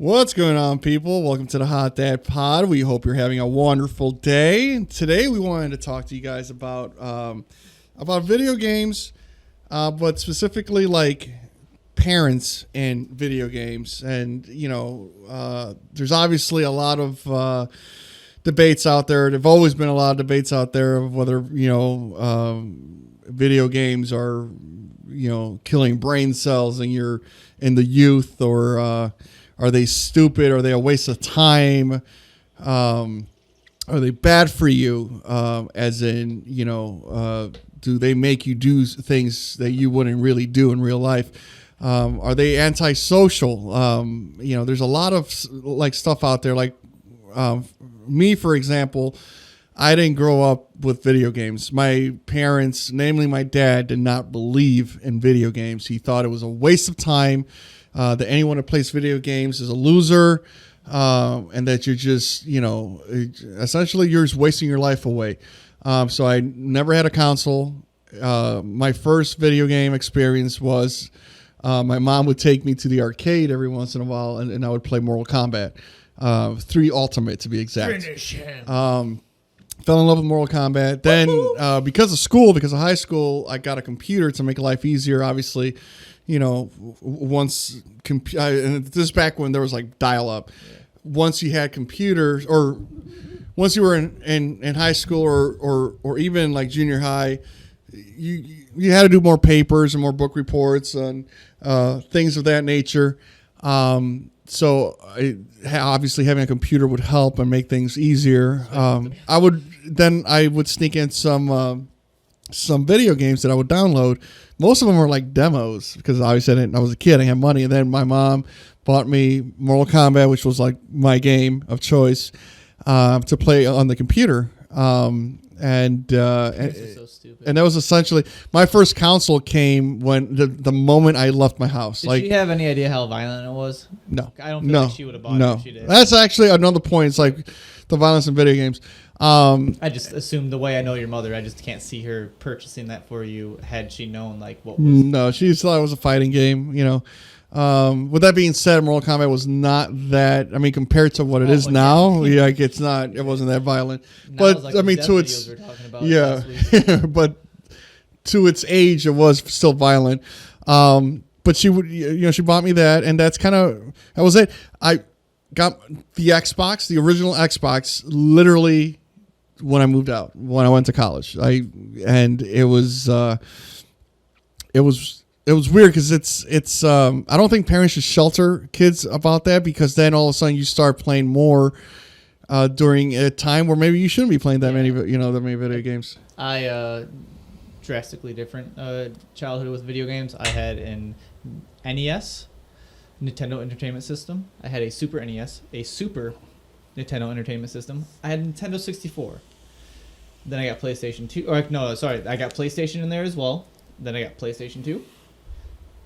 What's going on, people? Welcome to the Hot Dad Pod. We hope you're having a wonderful day. Today, we wanted to talk to you guys about video games, but specifically like parents and video games. And there's obviously a lot of debates out there. There've always been a lot of debates out there of whether video games are killing brain cells in the youth, or are they stupid? Are they a waste of time? Are they bad for you? As in, do they make you do things that you wouldn't really do in real life? Are they antisocial? There's a lot of stuff out there. Like me, for example, I didn't grow up with video games. My parents, namely my dad, did not believe in video games. He thought it was a waste of time. That anyone that plays video games is a loser, and that you're just, essentially you're just wasting your life away. So I never had a console. My first video game experience was my mom would take me to the arcade every once in a while, and I would play Mortal Kombat 3 Ultimate, to be exact. Finish him. Fell in love with Mortal Kombat. Then because of high school, I got a computer to make life easier, obviously. Once and this is back when there was like dial-up. Yeah. Once you had computers, or once you were in high school or even like junior high, you had to do more papers and more book reports and things of that nature. So obviously having a computer would help and make things easier. I would sneak in some video games that I would download. Most of them were like demos because obviously I was a kid. I had money, and then my mom bought me Mortal Kombat, which was like my game of choice to play on the computer. And that was essentially my first console came when the moment I left my house. Did she have any idea how violent it was? No, I don't feel like she would have bought it if she did. That's actually another point. It's like the violence in video games. I just assume the way I know your mother, I just can't see her purchasing that for you had she known like what was. No, she thought it was a fighting game. With that being said, Mortal Kombat was not that. I mean, compared to what it is now, it's not. It wasn't that violent. Now but like I mean, to its but to its age, it was still violent. But she would, she bought me that, and that was it. I got the Xbox, the original Xbox, literally when I moved out, when I went to college. It was weird because it's I don't think parents should shelter kids about that, because then all of a sudden you start playing more during a time where maybe you shouldn't be playing that many video games. I drastically different childhood with video games. I had an NES, Nintendo Entertainment System. I had a Super NES, a Super Nintendo Entertainment System. I had a Nintendo 64. Then I got PlayStation 2. I got PlayStation in there as well. Then I got PlayStation 2.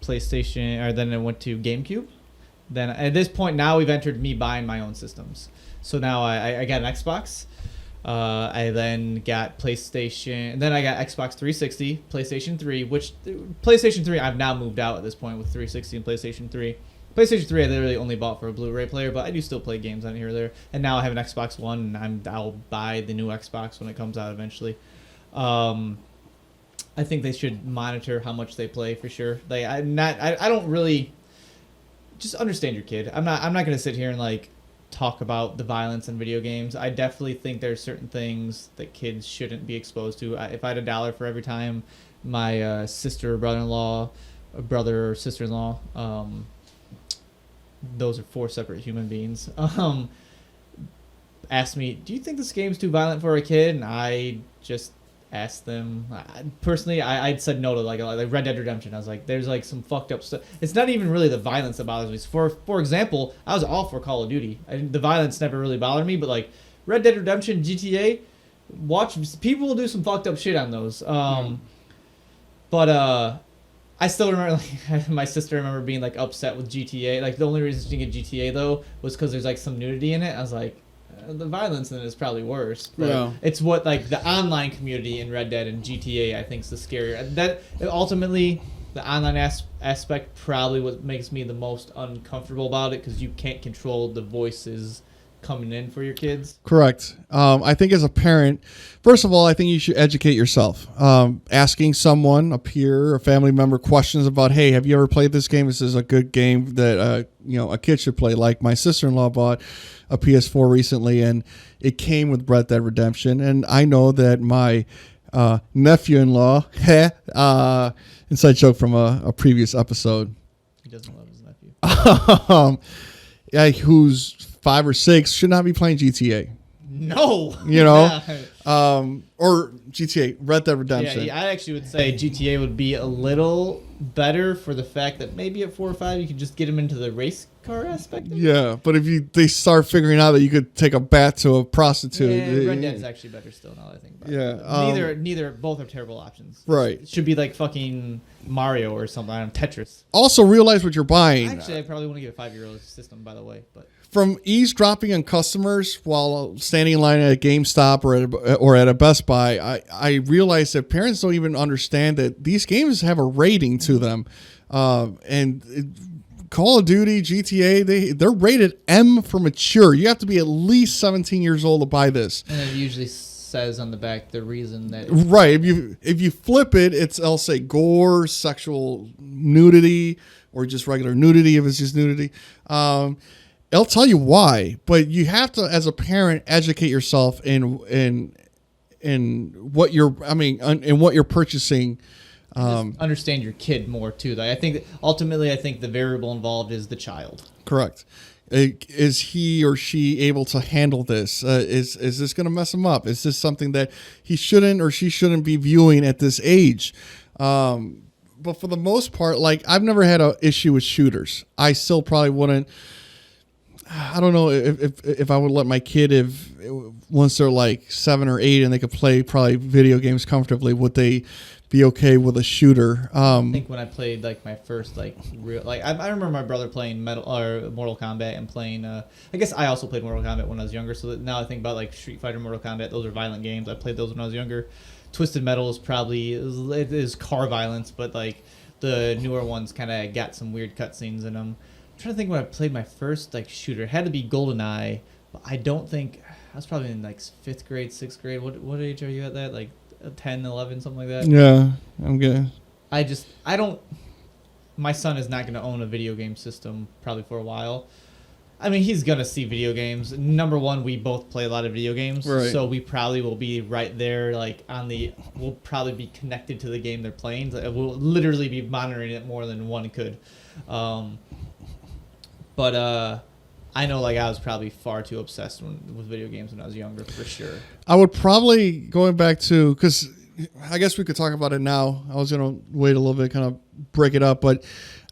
Then I went to GameCube. Then at this point now we've entered me buying my own systems. So now I got an Xbox. I then got PlayStation. Then I got Xbox 360, PlayStation 3, which PlayStation 3 I've now moved out at this point with 360 and PlayStation 3. PlayStation 3 I literally only bought for a Blu-ray player, but I do still play games on here or there. And now I have an Xbox One, and I'll buy the new Xbox when it comes out eventually. I think they should monitor how much they play for sure. Like I don't really just understand your kid. I'm not going to sit here and like talk about the violence in video games. I definitely think there's certain things that kids shouldn't be exposed to. If I had $1 for every time my sister or brother-in-law, or brother or sister-in-law, those are 4 separate human beings, asked me, do you think this game's too violent for a kid? And I just asked them. Personally, I'd said no to like Red Dead Redemption. I was like, there's like some fucked up stuff. It's not even really the violence that bothers me. For example, I was all for Call of Duty. The violence never really bothered me, but like Red Dead Redemption, GTA, people will do some fucked up shit on those. But I still remember, like, my sister remember being like upset with GTA. Like the only reason she didn't get GTA though was because there's like some nudity in it. I was like, the violence in it is probably worse. But yeah. It's what like the online community in Red Dead and GTA I think is the scarier. That ultimately, the online aspect probably what makes me the most uncomfortable about it, because you can't control the voices coming in for your kids. Correct. I think as a parent, first of all, I think you should educate yourself. Asking someone, a peer, a family member, questions about, hey, have you ever played this game? This is a good game that a kid should play. Like my sister-in-law bought a PS4 recently, and it came with Red Dead Redemption. And I know that my nephew-in-law, inside joke from a previous episode. He doesn't love his nephew. Who's 5 or 6 should not be playing GTA. No. Or GTA, Red Dead Redemption. Yeah, I actually would say GTA would be a little better for the fact that maybe at 4 or 5 you could just get them into the race car aspect of it. Yeah, but if they start figuring out that you could take a bat to a prostitute. Yeah, Red Dead is actually better still now that I think about it. Neither, both are terrible options. Right. It should be like fucking Mario or something, Tetris. Also realize what you're buying. Actually, I probably want to get a 5-year-old system, by the way, but... From eavesdropping on customers while standing in line at a GameStop or at a Best Buy, I realized that parents don't even understand that these games have a rating to them. Call of Duty, GTA, they're rated M for mature. You have to be at least 17 years old to buy this. And it usually says on the back the reason that... Right. If you flip it, it'll say gore, sexual nudity, or just regular nudity if it's just nudity. It'll tell you why, but you have to, as a parent, educate yourself in what you're purchasing. Understand your kid more too. I think ultimately, the variable involved is the child. Correct. Is he or she able to handle this? Is this going to mess him up? Is this something that he shouldn't or she shouldn't be viewing at this age? But for the most part, like I've never had an issue with shooters. I still probably wouldn't. I don't know if I would let my kid, once they're like 7 or 8 and they could play probably video games comfortably, would they be okay with a shooter? I think when I played like my first real I remember my brother playing Mortal Kombat and playing. I guess I also played Mortal Kombat when I was younger. So that now I think about like Street Fighter, Mortal Kombat. Those are violent games. I played those when I was younger. Twisted Metal is probably it is car violence, but like the newer ones kind of got some weird cutscenes in them. I'm trying to think when I played my first shooter. It had to be GoldenEye, but I don't think I was probably in like 5th grade, 6th grade. What age are you at that? Like 10, 11, something like that? Yeah, I'm good. I don't. My son is not going to own a video game system probably for a while. I mean, he's going to see video games. Number one, we both play a lot of video games, right. So we probably will be right there, we'll probably be connected to the game they're playing. We'll literally be monitoring it more than one could. But I know I was probably far too obsessed with video games when I was younger, for sure. I would probably, going back to, because I guess we could talk about it now. I was going to wait a little bit, kind of break it up. But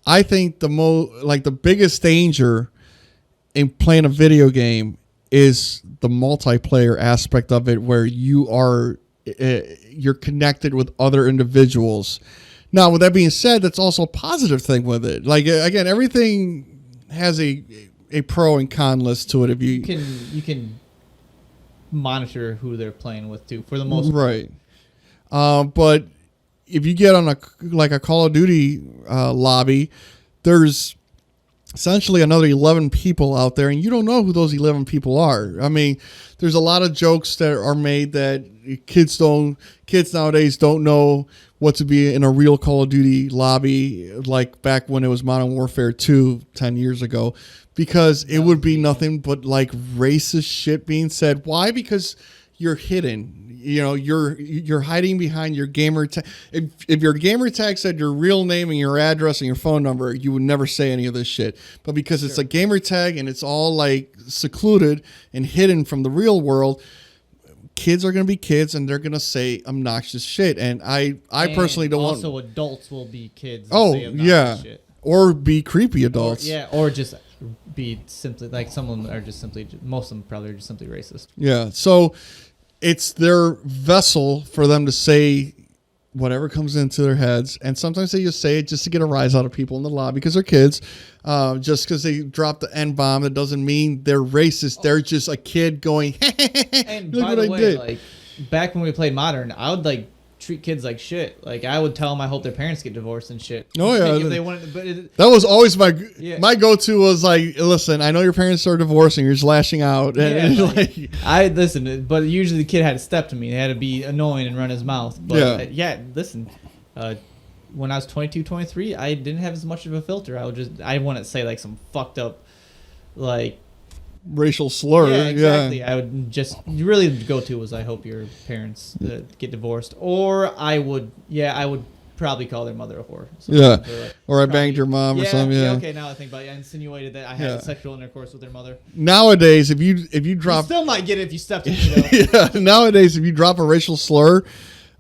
I think the biggest danger in playing a video game is the multiplayer aspect of it, where you're connected with other individuals. Now, with that being said, that's also a positive thing with it. Again, everything has a pro and con list to it. If you can monitor who they're playing with too, for the most part. Right. But if you get on a Call of Duty lobby, there's essentially another 11 people out there, and you don't know who those 11 people are. I mean, there's a lot of jokes that are made that kids nowadays don't know what to be in a real Call of Duty lobby, like back when it was Modern Warfare 2 10 years ago, because it would be nothing but racist shit being said. Why? Because you're hidden. You're hiding behind your gamer tag. If your gamer tag said your real name and your address and your phone number, you would never say any of this shit. But because it's a gamer tag and it's all secluded and hidden from the real world, kids are going to be kids and they're going to say obnoxious shit. And I personally don't want. Also, adults will be kids. Oh, say obnoxious yeah. Shit. Or be creepy adults. Or just be simply some of them are just simply, most of them probably are just simply racist. Yeah. So it's their vessel for them to say whatever comes into their heads. And sometimes they just say it just to get a rise out of people in the lobby because they're kids. Just because they dropped the N-bomb, that doesn't mean they're racist. They're just a kid going, and look by what the I way, did. back when we played Modern, I would treat kids like shit. Like I would tell them I hope their parents get divorced and shit. Oh yeah, if they wanted, but that was always my Yeah. my go-to was like, listen, I know your parents are divorcing, you're just lashing out, and Yeah, like, I listen, but usually the kid had to step to me. They had to be annoying and run his mouth. But listen, when I was 22, 23, I didn't have as much of a filter. I wouldn't say like some fucked up, like racial slur. Yeah, exactly. I would just really go to was I hope your parents get divorced, or I would probably call their mother a whore. So Yeah, or I banged your mom or something. Yeah. Okay, now I think about it. I insinuated that I had sexual intercourse with their mother. Nowadays, if you drop, you still might get it if you stepped in me though. yeah. Nowadays, if you drop a racial slur,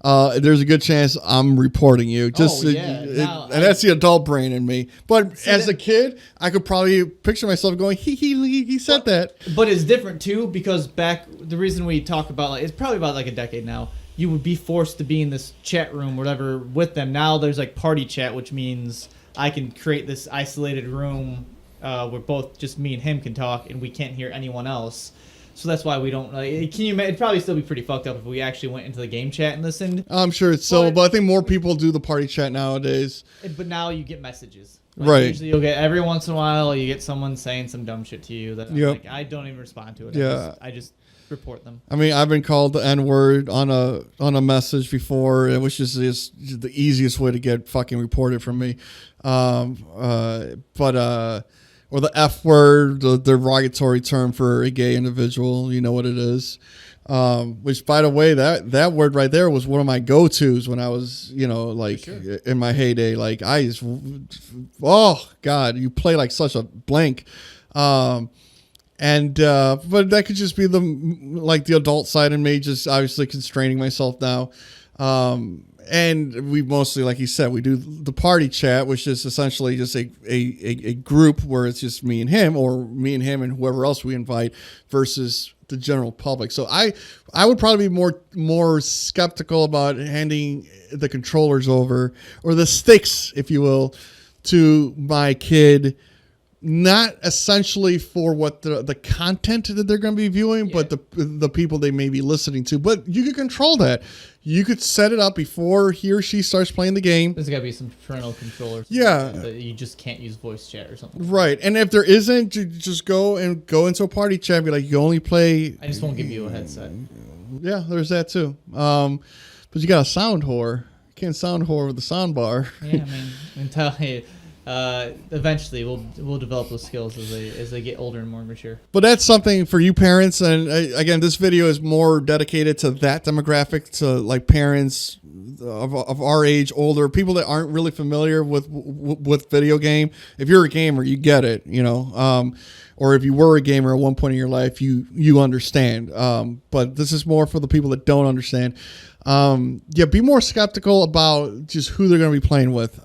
there's a good chance I'm reporting you. And that's the adult brain in me. But as a kid, I could probably picture myself going, he said that. But it's different too because the reason we talk about like it's probably about like a decade now. You would be forced to be in this chat room, whatever, with them. Now there's like party chat, which means I can create this isolated room where both just me and him can talk, and we can't hear anyone else. So that's why we don't. It'd probably still be pretty fucked up if we actually went into the game chat and listened. I'm sure it's so, but I think more people do the party chat nowadays. But now you get messages. Right. Usually you'll get every once in a while you get someone saying some dumb shit to you that I don't even respond to it. Yeah. I just report them. I mean, I've been called the N-word on a message before, which is just the easiest way to get fucking reported from me. Or the F word, the derogatory term for a gay individual. You know what it is. Which, by the way, that word right there was one of my go-tos when I was, in my heyday. Like, I just, oh, God, you play like such a blank. But that could just be the adult side in me, just obviously constraining myself now. And we mostly, like you said, we do the party chat, which is essentially just a group where it's just me and him, or me and him and whoever else we invite, versus the general public. So I would probably be more skeptical about handing the controllers over, or the sticks, if you will, to my kid. Not essentially for what the content that they're going to be viewing, but the people they may be listening to. But you can control that. You could set it up before he or she starts playing the game. There's got to be some parental controllers. Yeah. That you just can't use voice chat or something. Right. And if there isn't, you just go into a party chat and be like, you only play. I just won't give you a headset. Yeah, there's that too. But you got a sound whore. You can't sound whore with the sound bar. Yeah, I mean, until eventually we'll develop those skills as they get older and more mature. But that's something for you parents, and again, this video is more dedicated to that demographic, to like parents of our age, older people that aren't really familiar with video game. If you're a gamer, you get it, or if you were a gamer at one point in your life, you understand. But this is more for the people that don't understand. Be more skeptical about just who they're going to be playing with.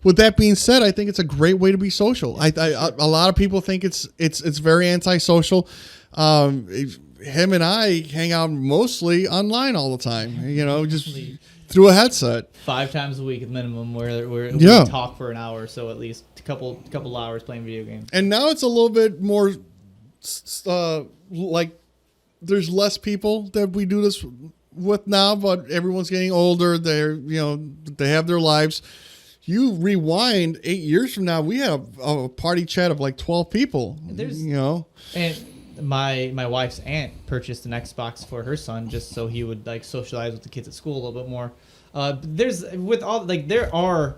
With that being said, I think it's a great way to be social. A lot of people think it's very antisocial. Him and I hang out mostly online all the time, just through a headset. 5 times a week at minimum, where we talk for an hour, so at least a couple hours playing video games. And now it's a little bit more like there's less people that we do this with now, but everyone's getting older. They have their lives. You rewind 8 years from now, we had a party chat of like 12 people. And my wife's aunt purchased an Xbox for her son just so he would like socialize with the kids at school a little bit more. There are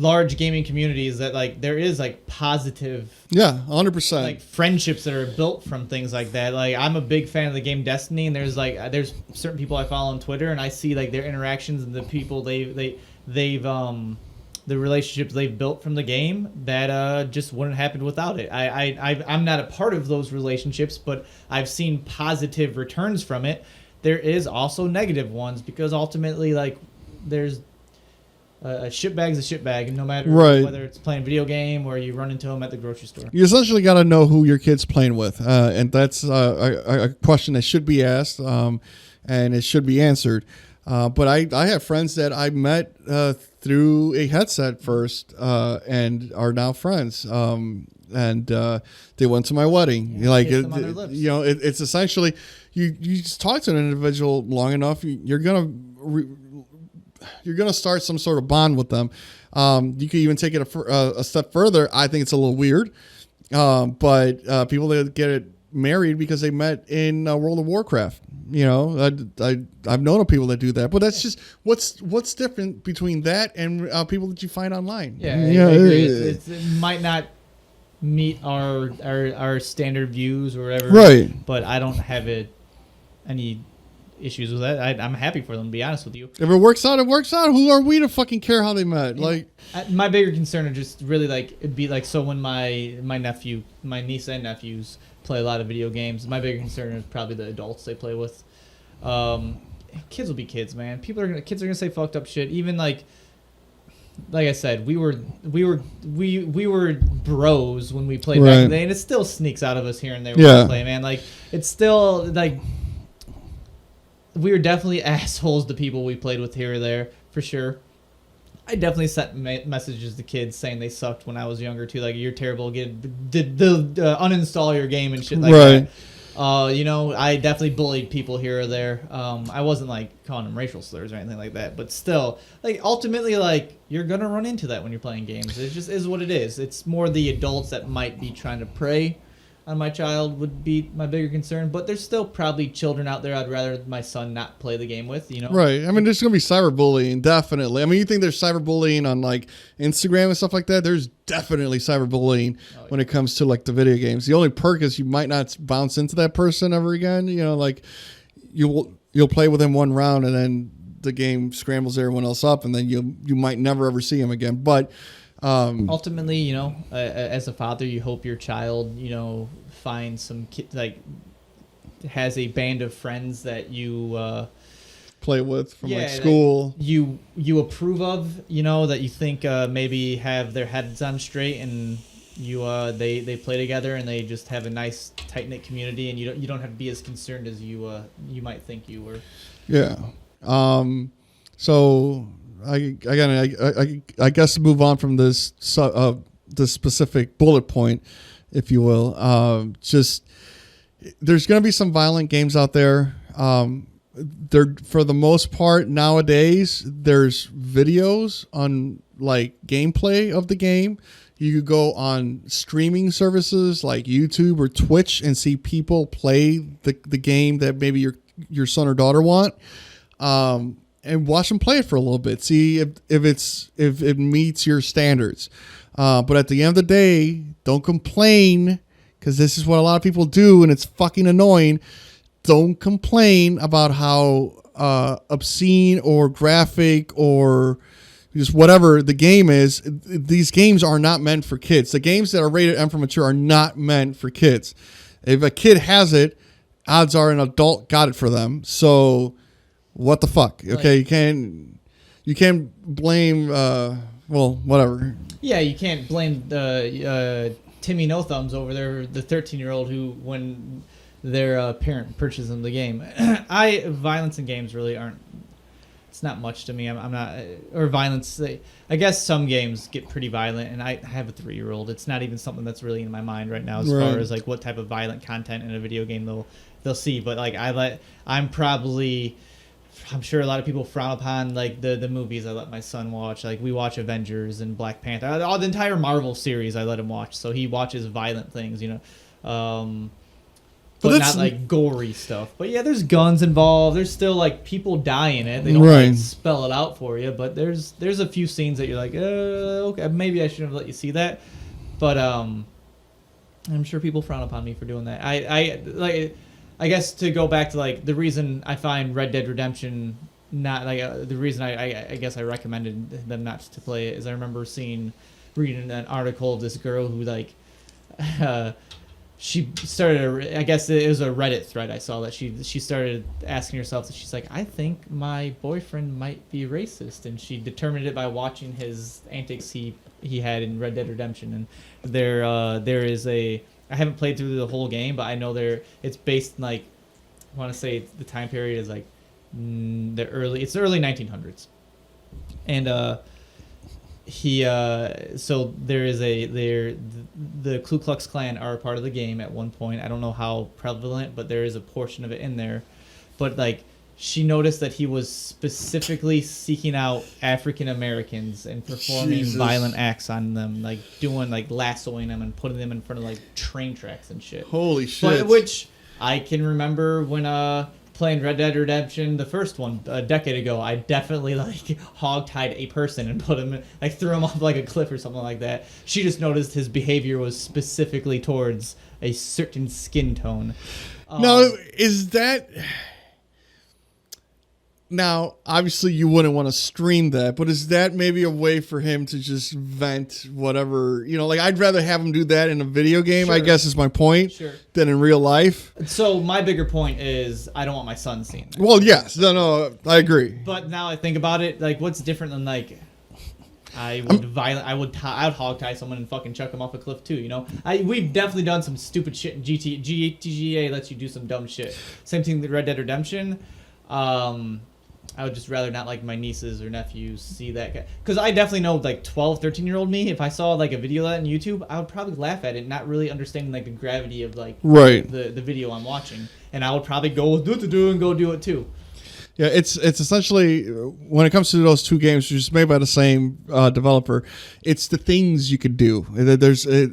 large gaming communities that like there is like positive 100% like friendships that are built from things like that. Like I'm a big fan of the game Destiny, and there's certain people I follow on Twitter, and I see like their interactions and the people the relationships they've built from the game that just wouldn't happen without it. I'm not a part of those relationships, but I've seen positive returns from it. There is also negative ones because ultimately like there's a shitbag's a shitbag, no matter whether it's playing a video game or you run into them at the grocery store. You essentially got to know who your kid's playing with, and that's a question that should be asked, and it should be answered. But I have friends that I met through a headset first, and are now friends. and they went to my wedding. Like, kiss them on their lips. It's essentially you just talk to an individual long enough, you're gonna start some sort of bond with them. You can even take it a step further. I think it's a little weird, but people that get married because they met in World of Warcraft. I've known of people that do that, but that's just what's different between that and people that you find online. Yeah, I agree. It might not meet our standard views or whatever, right? But I don't have any issues with that. I'm happy for them, to be honest with you. If it works out, it works out. Who are we to fucking care how they met? Like, my bigger concern is just really like it'd be like, so when my niece and nephews play a lot of video games, my bigger concern is probably the adults they play with. Kids will be kids, man. Kids are gonna say fucked up shit. Even like I said, we were bros when we played back in the day, and it still sneaks out of us here and there when we play, man. Like, it's still like we were definitely assholes to people we played with here or there, for sure. I definitely sent messages to kids saying they sucked when I was younger too. Like, you're terrible. Uninstall your game and shit like that. I definitely bullied people here or there. I wasn't like calling them racial slurs or anything like that, but still, like, ultimately, like, you're gonna run into that when you're playing games. It just is what it is. It's more the adults that might be trying to prey on my child would be my bigger concern, but there's still probably children out there I'd rather my son not play the game with, Right. I mean, there's going to be cyberbullying, definitely. I mean, you think there's cyberbullying on, like, Instagram and stuff like that? There's definitely cyberbullying when it comes to, like, the video games. The only perk is you might not bounce into that person ever again. Like, you'll play with him one round and then the game scrambles everyone else up, and then you might never ever see him again. But ultimately, as a father, you hope your child, finds some kid, like, has a band of friends that you play with from like school. You approve of, that you think maybe have their heads on straight, and they play together and they just have a nice tight knit community, and you don't have to be as concerned as you might think you were. Yeah. So I guess to move on from this specific bullet point, if you will, just there's going to be some violent games out there. There, for the most part nowadays, there's videos on like gameplay of the game. You could go on streaming services like YouTube or Twitch and see people play the game that maybe your son or daughter want. And watch them play it for a little bit. See if it meets your standards. But at the end of the day, don't complain, because this is what a lot of people do, and it's fucking annoying. Don't complain about how obscene or graphic or just whatever the game is. These games are not meant for kids. The games that are rated M for mature are not meant for kids. If a kid has it, odds are an adult got it for them. So what the fuck? Okay, you can't blame whatever. Yeah, you can't blame Timmy No Thumbs over there, the 13-year-old who, when their parent purchases them the game. Violence in games really aren't. It's not much to me. I'm not, or violence. I guess some games get pretty violent, and I have a 3-year-old. It's not even something that's really in my mind right now as far as like what type of violent content in a video game they'll see. But like I'm sure a lot of people frown upon like the movies I let my son watch. Like, we watch Avengers and Black Panther, all the entire Marvel series I let him watch. So he watches violent things, but not like gory stuff. But yeah, there's guns involved. There's still like people die in it. They don't like spell it out for you, but there's a few scenes that you're like, okay, maybe I shouldn't have let you see that. But I'm sure people frown upon me for doing that. I guess to go back to like the reason I find Red Dead Redemption not like the reason I guess I recommended them not to play it is I remember reading an article of this girl who like she started I guess it was a Reddit thread I saw that she started asking herself that she's like, I think my boyfriend might be racist, and she determined it by watching his antics he had in Red Dead Redemption. And there is I haven't played through the whole game, but I know it's based in like, I want to say the time period is like the early 1900s. And he so there is the Ku Klux Klan are a part of the game at one point. I don't know how prevalent, but there is a portion of it in there. But like she noticed that he was specifically seeking out African Americans and performing violent acts on them, like doing like lassoing them and putting them in front of like train tracks and shit. Holy shit! But, which I can remember when playing Red Dead Redemption, the first one, a decade ago, I definitely like hogtied a person and put him, like threw him off like a cliff or something like that. She just noticed his behavior was specifically towards a certain skin tone. Now, is that... Now, obviously you wouldn't want to stream that, but is that maybe a way for him to just vent whatever, like I'd rather have him do that in a video game, Sure. I guess is my point, than in real life. So my bigger point is I don't want my son seeing that. Well, yes. No, I agree. But now I think about it, like what's different than like I would hog tie someone and fucking chuck them off a cliff too, we've definitely done some stupid shit in GTA lets you do some dumb shit. Same thing with Red Dead Redemption. I would just rather not like my nieces or nephews see that guy. Because I definitely know like 12, 13-year-old me, if I saw like a video of that on YouTube, I would probably laugh at it, not really understanding like the gravity of like the video I'm watching. And I would probably go and go do it too. Yeah, it's essentially, when it comes to those two games, just made by the same developer, it's the things you could do. There's a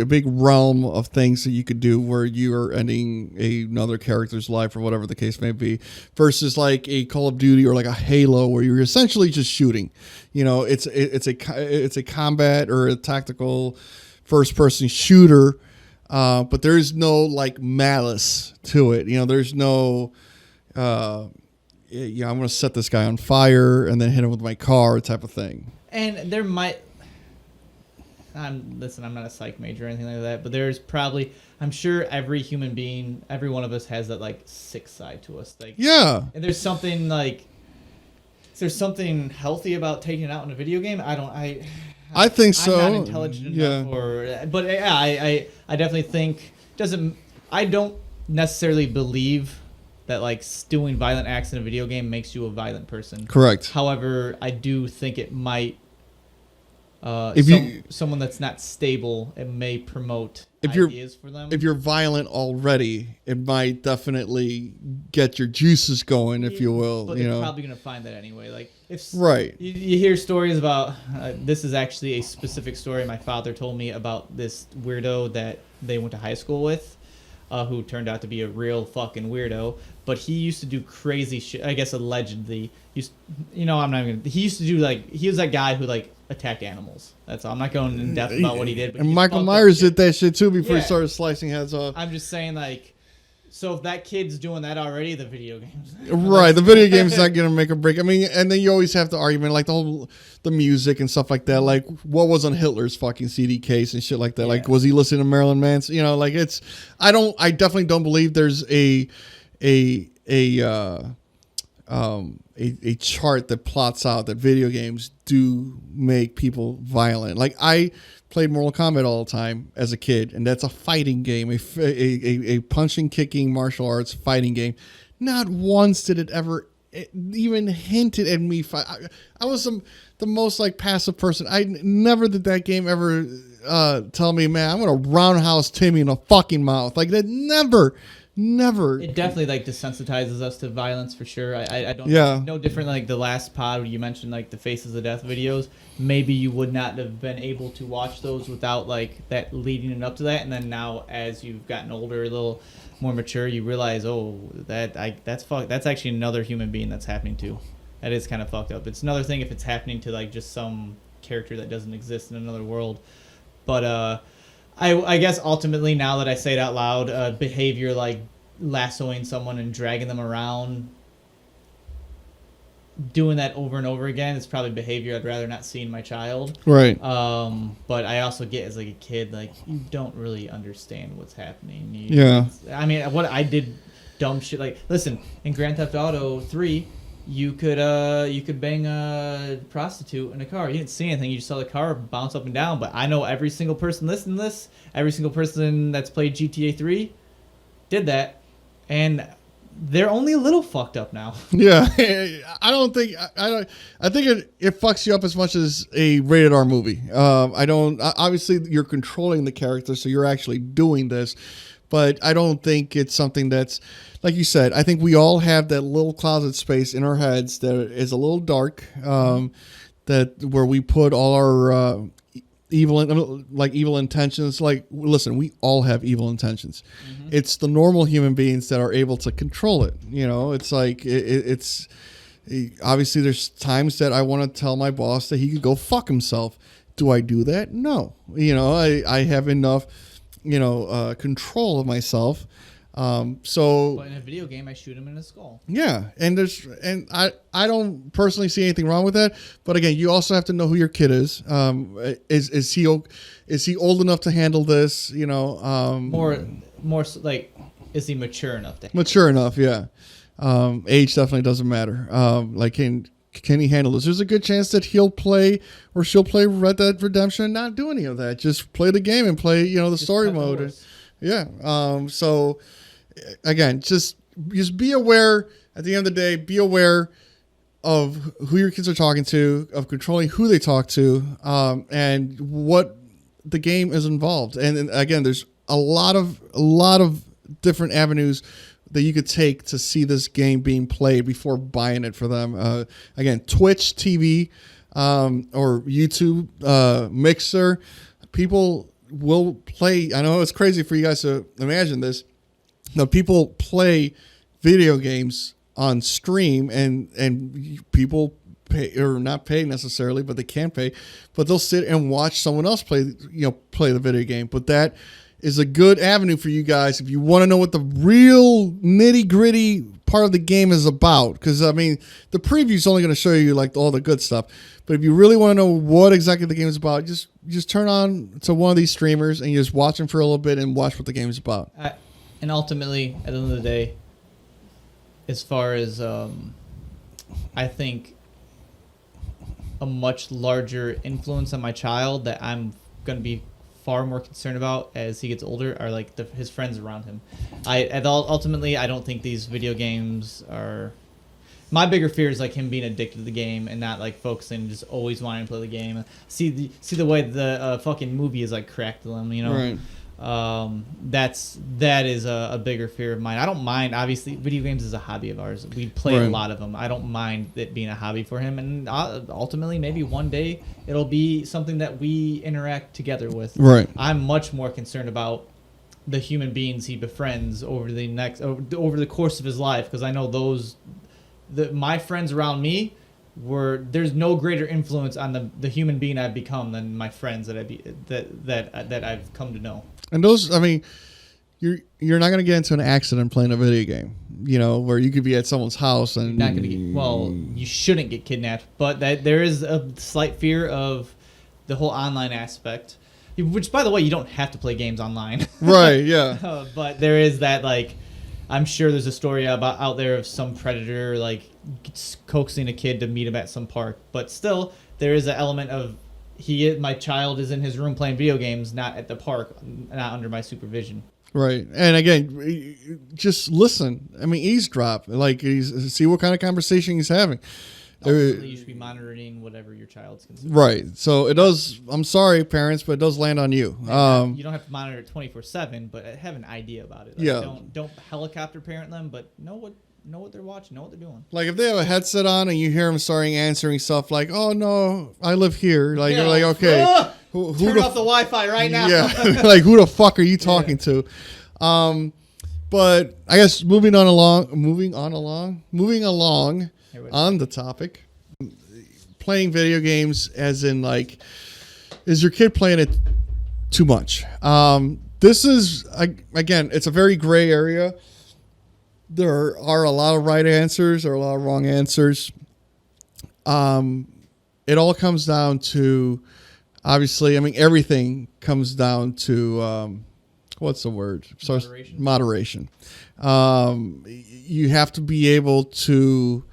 big realm of things that you could do where you are ending another character's life or whatever the case may be, versus like a Call of Duty or like a Halo where you're essentially just shooting. It's a combat or a tactical first-person shooter, but there is no like malice to it. There's no... I'm going to set this guy on fire and then hit him with my car type of thing. And there might... I'm not a psych major or anything like that, but there's probably... I'm sure every human being, every one of us has that, like, sick side to us. Like, yeah. And there's something, like... Is there something healthy about taking it out in a video game? I think so. I'm not intelligent enough But, yeah, I definitely think... I don't necessarily believe... that like doing violent acts in a video game makes you a violent person. Correct. However, I do think it might someone that's not stable, it may promote ideas for them. If you're violent already, it might definitely get your juices going, if you will. But they're probably gonna find that anyway. Like if right, you hear stories about this is actually a specific story my father told me about this weirdo that they went to high school with. Who turned out to be a real fucking weirdo, but he used to do crazy shit. I guess allegedly, he used to do like he was that guy who like attacked animals. That's all. I'm not going in depth about what he did. But and Michael Myers did that shit too before he started slicing heads off. I'm just saying like. So if that kid's doing that already, the video game's right. The video game's not gonna make a break. I mean, and then you always have the argument like the music and stuff like that. Like what was on Hitler's fucking CD case and shit like that. Yeah. Like was he listening to Marilyn Manson? Like it's. I definitely don't believe there's a chart that plots out that video games do make people violent. Like I played Mortal Kombat all the time as a kid, and that's a fighting game, a punching, kicking, martial arts fighting game. Not once did it ever even hinted at me. I was the most like passive person. I never did that game ever tell me, man, I'm gonna roundhouse Timmy in the fucking mouth. Like that never. It definitely like desensitizes us to violence for sure. I don't. Yeah. No different like the last pod where you mentioned like the Faces of Death videos. Maybe you would not have been able to watch those without like that leading it up to that, and then now as you've gotten older, a little more mature, you realize that's actually another human being that's happening to. That is kind of fucked up. It's another thing if it's happening to like just some character that doesn't exist in another world, but I guess ultimately, now that I say it out loud, behavior like lassoing someone and dragging them around, doing that over and over again is probably behavior I'd rather not see in my child. Right. But I also get as like a kid, like you don't really understand what's happening. I mean, what I did dumb shit. Like, listen, in Grand Theft Auto 3, you could bang a prostitute in a car. You didn't see anything. You just saw the car bounce up and down. But I know every single person listening to this, every single person that's played GTA 3 did that. And they're only a little fucked up now. Yeah, I think it fucks you up as much as a rated R movie. Obviously you're controlling the character, so you're actually doing this, but I don't think it's something that's, like you said, I think we all have that little closet space in our heads that is a little dark, that where we put all our evil intentions. Like, listen, we all have evil intentions. Mm-hmm. It's the normal human beings that are able to control it. It's like it's obviously there's times that I want to tell my boss that he could go fuck himself. Do I do that? No. I have enough control of myself. So but in a video game, I shoot him in the skull. Yeah, and I don't personally see anything wrong with that. But again, you also have to know who your kid is. Is he old enough to handle this? More like, is he mature enough to handle mature enough? Yeah. Age definitely doesn't matter. Like, can he handle this? There's a good chance that he'll play or she'll play Red Dead Redemption and not do any of that. Just play the game and play the story mode. Yeah. So again, just be aware. At the end of the day, be aware of who your kids are talking to, of controlling who they talk to, and what the game is involved. And again, there's a lot of different avenues that you could take to see this game being played before buying it for them. Again, Twitch TV or YouTube Mixer, people will play. I know it's crazy for you guys to imagine this. Now, people play video games on stream, and people pay, or not pay necessarily, but they can pay, but they'll sit and watch someone else play the video game. But that is a good avenue for you guys if you want to know what the real nitty gritty part of the game is about. Because I mean, the preview is only going to show you like all the good stuff. But if you really want to know what exactly the game is about, just turn on to one of these streamers and you just watch them for a little bit and watch what the game is about. And ultimately, at the end of the day, as far as I think a much larger influence on my child that I'm going to be far more concerned about as he gets older are like his friends around him. Ultimately, I don't think these video games are. My bigger fear is like him being addicted to the game and not like focusing, just always wanting to play the game. See the way the fucking movie is like cracked to them, Right. That is a bigger fear of mine. I don't mind. Obviously, video games is a hobby of ours. We play a lot of them. I don't mind it being a hobby for him, and ultimately, maybe one day it'll be something that we interact together with. Right. I'm much more concerned about the human beings he befriends over the course of his life, because I know my friends around me there's no greater influence on the human being I've become than my friends that I've come to know. And those, I mean, you're not going to get into an accident playing a video game, where you could be at someone's house and you're not going to you shouldn't get kidnapped, but there is a slight fear of the whole online aspect, which, by the way, you don't have to play games online. Right. Yeah. But there is that, like, I'm sure there's a story out there of some predator like coaxing a kid to meet him at some park, but still there is an element of my child is in his room playing video games, not at the park, not under my supervision. Right. And again, just listen. I mean, eavesdrop, like see what kind of conversation he's having. Ultimately, you should be monitoring whatever your child's consuming. Right. So it does. I'm sorry, parents, but it does land on you. You don't have to monitor it 24/7, but have an idea about it. Like, yeah. Don't helicopter parent them, but know what they're watching, know what they're doing. Like if they have a headset on and you hear them starting answering stuff like, "Oh no, I live here," like you're like, okay, turn off the Wi-Fi right now. Yeah. Like who the fuck are you talking to? But I guess moving along on the topic, playing video games, as in like, is your kid playing it too much? This is, again, it's a very gray area. There are a lot of right answers or a lot of wrong answers. It all comes down to, obviously, I mean, everything comes down to, what's the word? Moderation. You have to be able to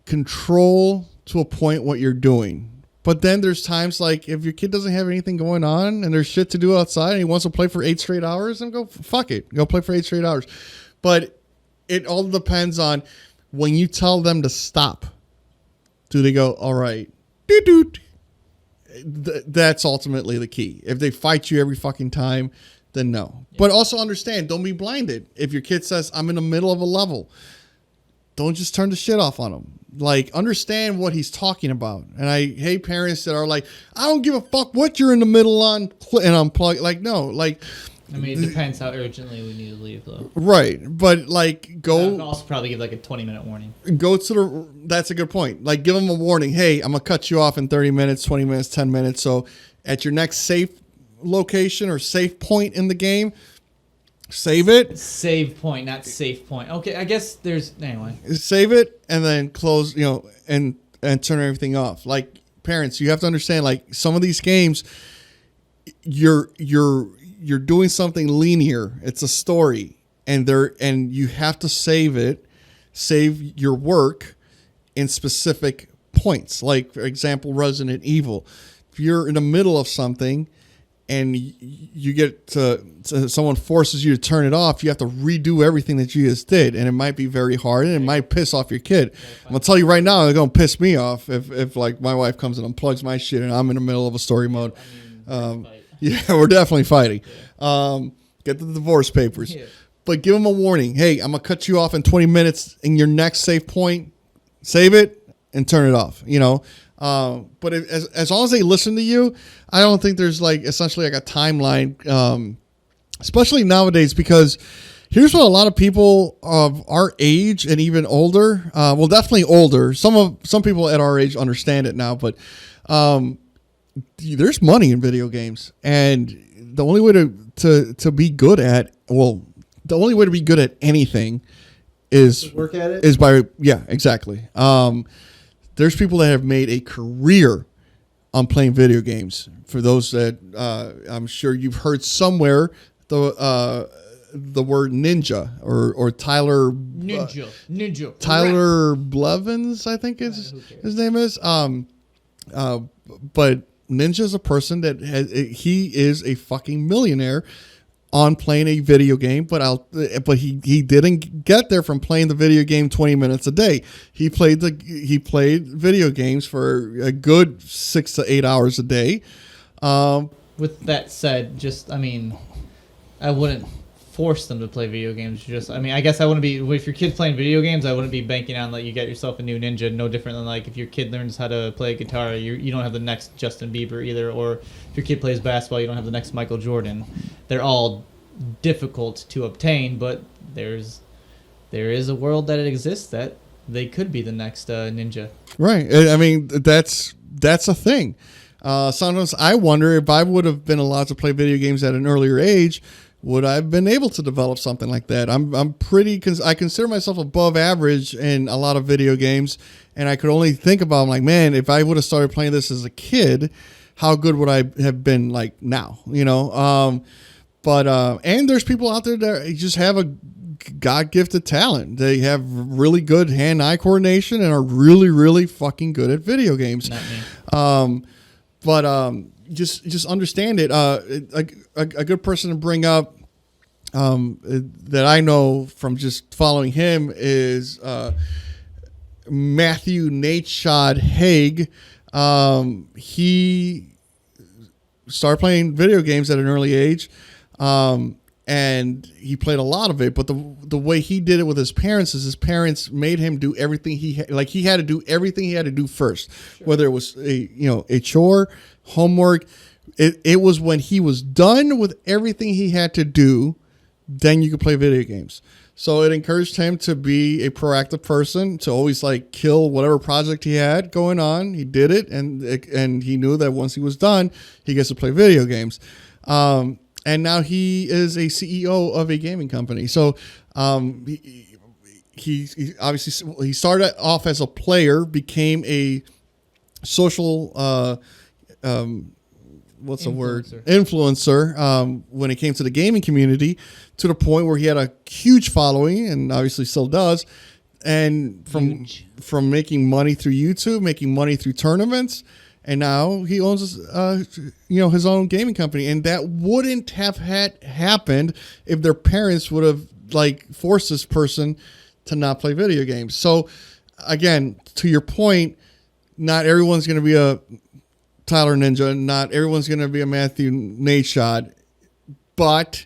control to a point what you're doing, But then there's times like if your kid doesn't have anything going on and there's shit to do outside and he wants to play for 8 straight hours, then go fuck it. Go play for 8 straight hours. But it all depends on when you tell them to stop. Do they go, all right, doot? That's ultimately the key. If they fight you every fucking time, then no. Yeah. But also understand, don't be blinded. If your kid says, I'm in the middle of a level, don't just turn the shit off on them. Like, understand what he's talking about. And I hate parents that are like, I don't give a fuck what you're in the middle on and unplug. Like, no, like. I mean, it depends how urgently we need to leave, though. Right. But, like, go. I would also probably give, like, a 20-minute warning. Go to the. That's a good point. Like, give them a warning. Hey, I'm going to cut you off in 30 minutes, 20 minutes, 10 minutes. So, at your next safe location or safe point in the game, save it. Save point, not safe point. Okay, I guess there's. Anyway. Save it and then close, and turn everything off. Like, parents, you have to understand, like, some of these games, you're doing something linear. It's a story, and you have to save your work in specific points. Like, for example, Resident Evil. If you're in the middle of something and you get to someone forces you to turn it off, you have to redo everything that you just did, and it might be very hard, and it might piss off your kid. I'm gonna tell you right now, it's gonna piss me off if like my wife comes and unplugs my shit, and I'm in the middle of a story mode. Yeah, we're definitely fighting. Get the divorce papers. Yeah. But give them a warning. Hey, I'm going to cut you off in 20 minutes in your next safe point. Save it and turn it off, But as long as they listen to you, I don't think there's like essentially like a timeline, especially nowadays, because here's what a lot of people of our age and even older, well, definitely older. Some people at our age understand it now, but there's money in video games, and the only way to be good at the only way to be good at anything is work at it. Is by exactly. There's people that have made a career on playing video games. For those that I'm sure you've heard somewhere the word ninja or Tyler Ninja Tyler Blevins, I think his name is. But Ninja is a person that he is a fucking millionaire on playing a video game, but he didn't get there from playing the video game 20 minutes a day. He played video games for a good 6 to 8 hours a day. With that said, I wouldn't force them to play video games. I guess I wouldn't be, if your kid's playing video games, I wouldn't be banking on that you get yourself a new ninja. No different than like if your kid learns how to play guitar, you don't have the next Justin Bieber either, or if your kid plays basketball, you don't have the next Michael Jordan. They're all difficult to obtain, but there is a world that it exists that they could be the next ninja. Right. I mean, that's a thing. Sometimes I wonder if I would have been allowed to play video games at an earlier age, would I have been able to develop something like that? I consider myself above average in a lot of video games, and I could only think about, I'm like, man, if I would have started playing this as a kid, how good would I have been like now, But and there's people out there that just have a God-gifted talent. They have really good hand-eye coordination and are really, really fucking good at video games. Not me. Just understand it. A good person to bring up that I know from just following him is Matthew Nateshod Haig. He started playing video games at an early age, and he played a lot of it. But the way he did it with his parents is his parents made him do everything he had to do everything he had to do first, sure. Whether it was a chore, homework. It was when he was done with everything he had to do, then you could play video games. So it encouraged him to be a proactive person, to always kill whatever project he had going on. He did it, and he knew that once he was done, he gets to play video games. And now he is a CEO of a gaming company. So he obviously he started off as a player, became a social what's the word? Influencer. When it came to the gaming community, to the point where he had a huge following, and obviously still does. And from making money through YouTube, making money through tournaments, and now he owns his own gaming company, and that wouldn't have happened if their parents would have like forced this person to not play video games. So again, to your point, not everyone's going to be a Tyler Ninja, not everyone's going to be a Matthew Nadeshot, but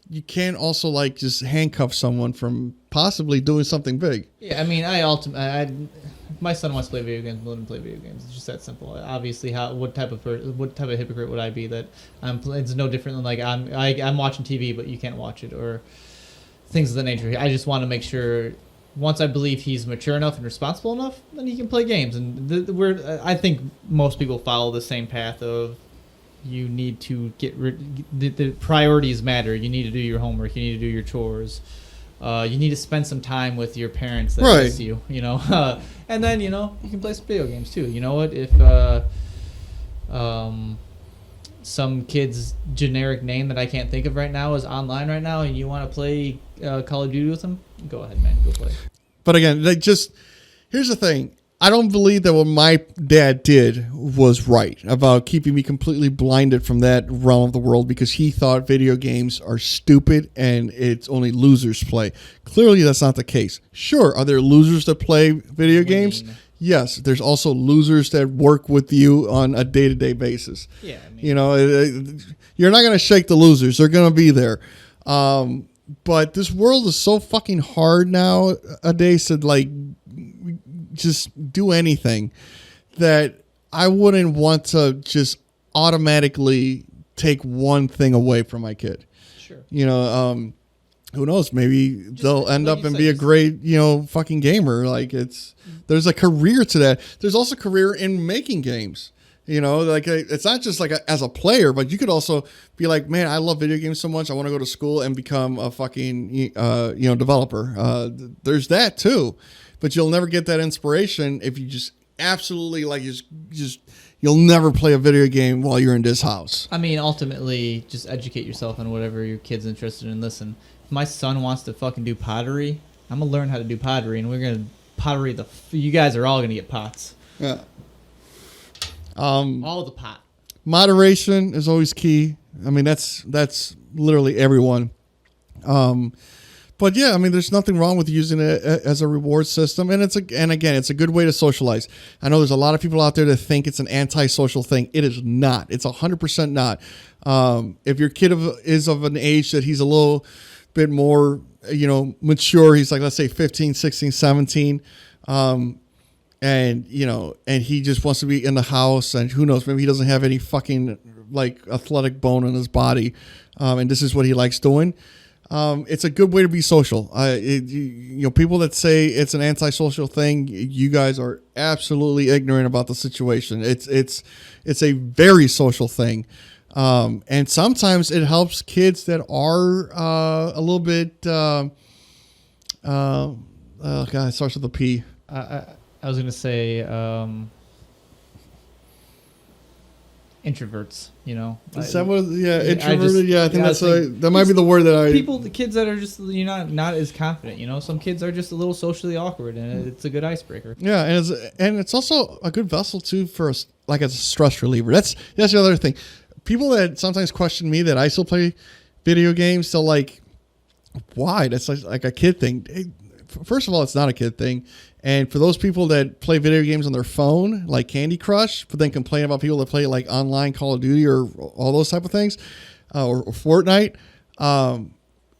you can't also like just handcuff someone from possibly doing something big. Yeah, I mean, if my son wants to play video games, let him play video games. It's just that simple. Obviously, what type of hypocrite would I be that it's no different than like I'm watching TV, but you can't watch it, or things of that nature. I just want to make sure once I believe he's mature enough and responsible enough, then he can play games. And I think most people follow the same path of you need to the priorities matter. You need to do your homework. You need to do your chores. You need to spend some time with your parents that miss you, and then, you can play some video games too. You know what? If some kid's generic name that I can't think of right now is online right now and you want to play Call of Duty with him, go ahead, man. Go play. But again, here's the thing. I don't believe that what my dad did was right about keeping me completely blinded from that realm of the world because he thought video games are stupid and it's only losers play. Clearly, that's not the case. Sure, are there losers that play video games? Yes, there's also losers that work with you on a day-to-day basis. Yeah, I mean, you're not going to shake the losers. They're going to be there. But this world is so fucking hard nowadays to like just do anything that I wouldn't want to just automatically take one thing away from my kid. Sure. Who knows? Maybe they'll end up and be a great, fucking gamer. Like there's a career to that. There's also a career in making games. It's not just like as a player, but you could also be like, man, I love video games so much. I want to go to school and become a fucking, developer. There's that too, but you'll never get that inspiration if you just absolutely like just you'll never play a video game while you're in this house. I mean, ultimately, just educate yourself on whatever your kid's interested in. Listen, if my son wants to fucking do pottery, I'm gonna learn how to do pottery, and we're gonna pottery you guys are all gonna get pots. Yeah. All the pot. Moderation is always key. I mean, that's literally everyone. But yeah, I mean, there's nothing wrong with using it as a reward system, and again, it's a good way to socialize. I know there's a lot of people out there that think it's an antisocial thing. It is not. It's 100% not. If your kid is of an age that he's a little bit more, mature, he's like, let's say 15, 16, 17, and he just wants to be in the house, and who knows, maybe he doesn't have any fucking like athletic bone in his body, and this is what he likes doing. It's a good way to be social. People that say it's an antisocial thing, you guys are absolutely ignorant about the situation. It's a very social thing, and sometimes it helps kids that are a little bit. Oh God, it starts with a P. I was going to say introverts, Is that what, introverted? I think that might be the word that the kids that are just, not as confident, Some kids are just a little socially awkward, and it's a good icebreaker. Yeah, and it's also a good vessel, too, for as a stress reliever. That's the other thing. People that sometimes question me that I still play video games, they're like, why? That's like a kid thing. First of all, it's not a kid thing. And for those people that play video games on their phone, like Candy Crush, but then complain about people that play like online Call of Duty or all those type of things, or Fortnite,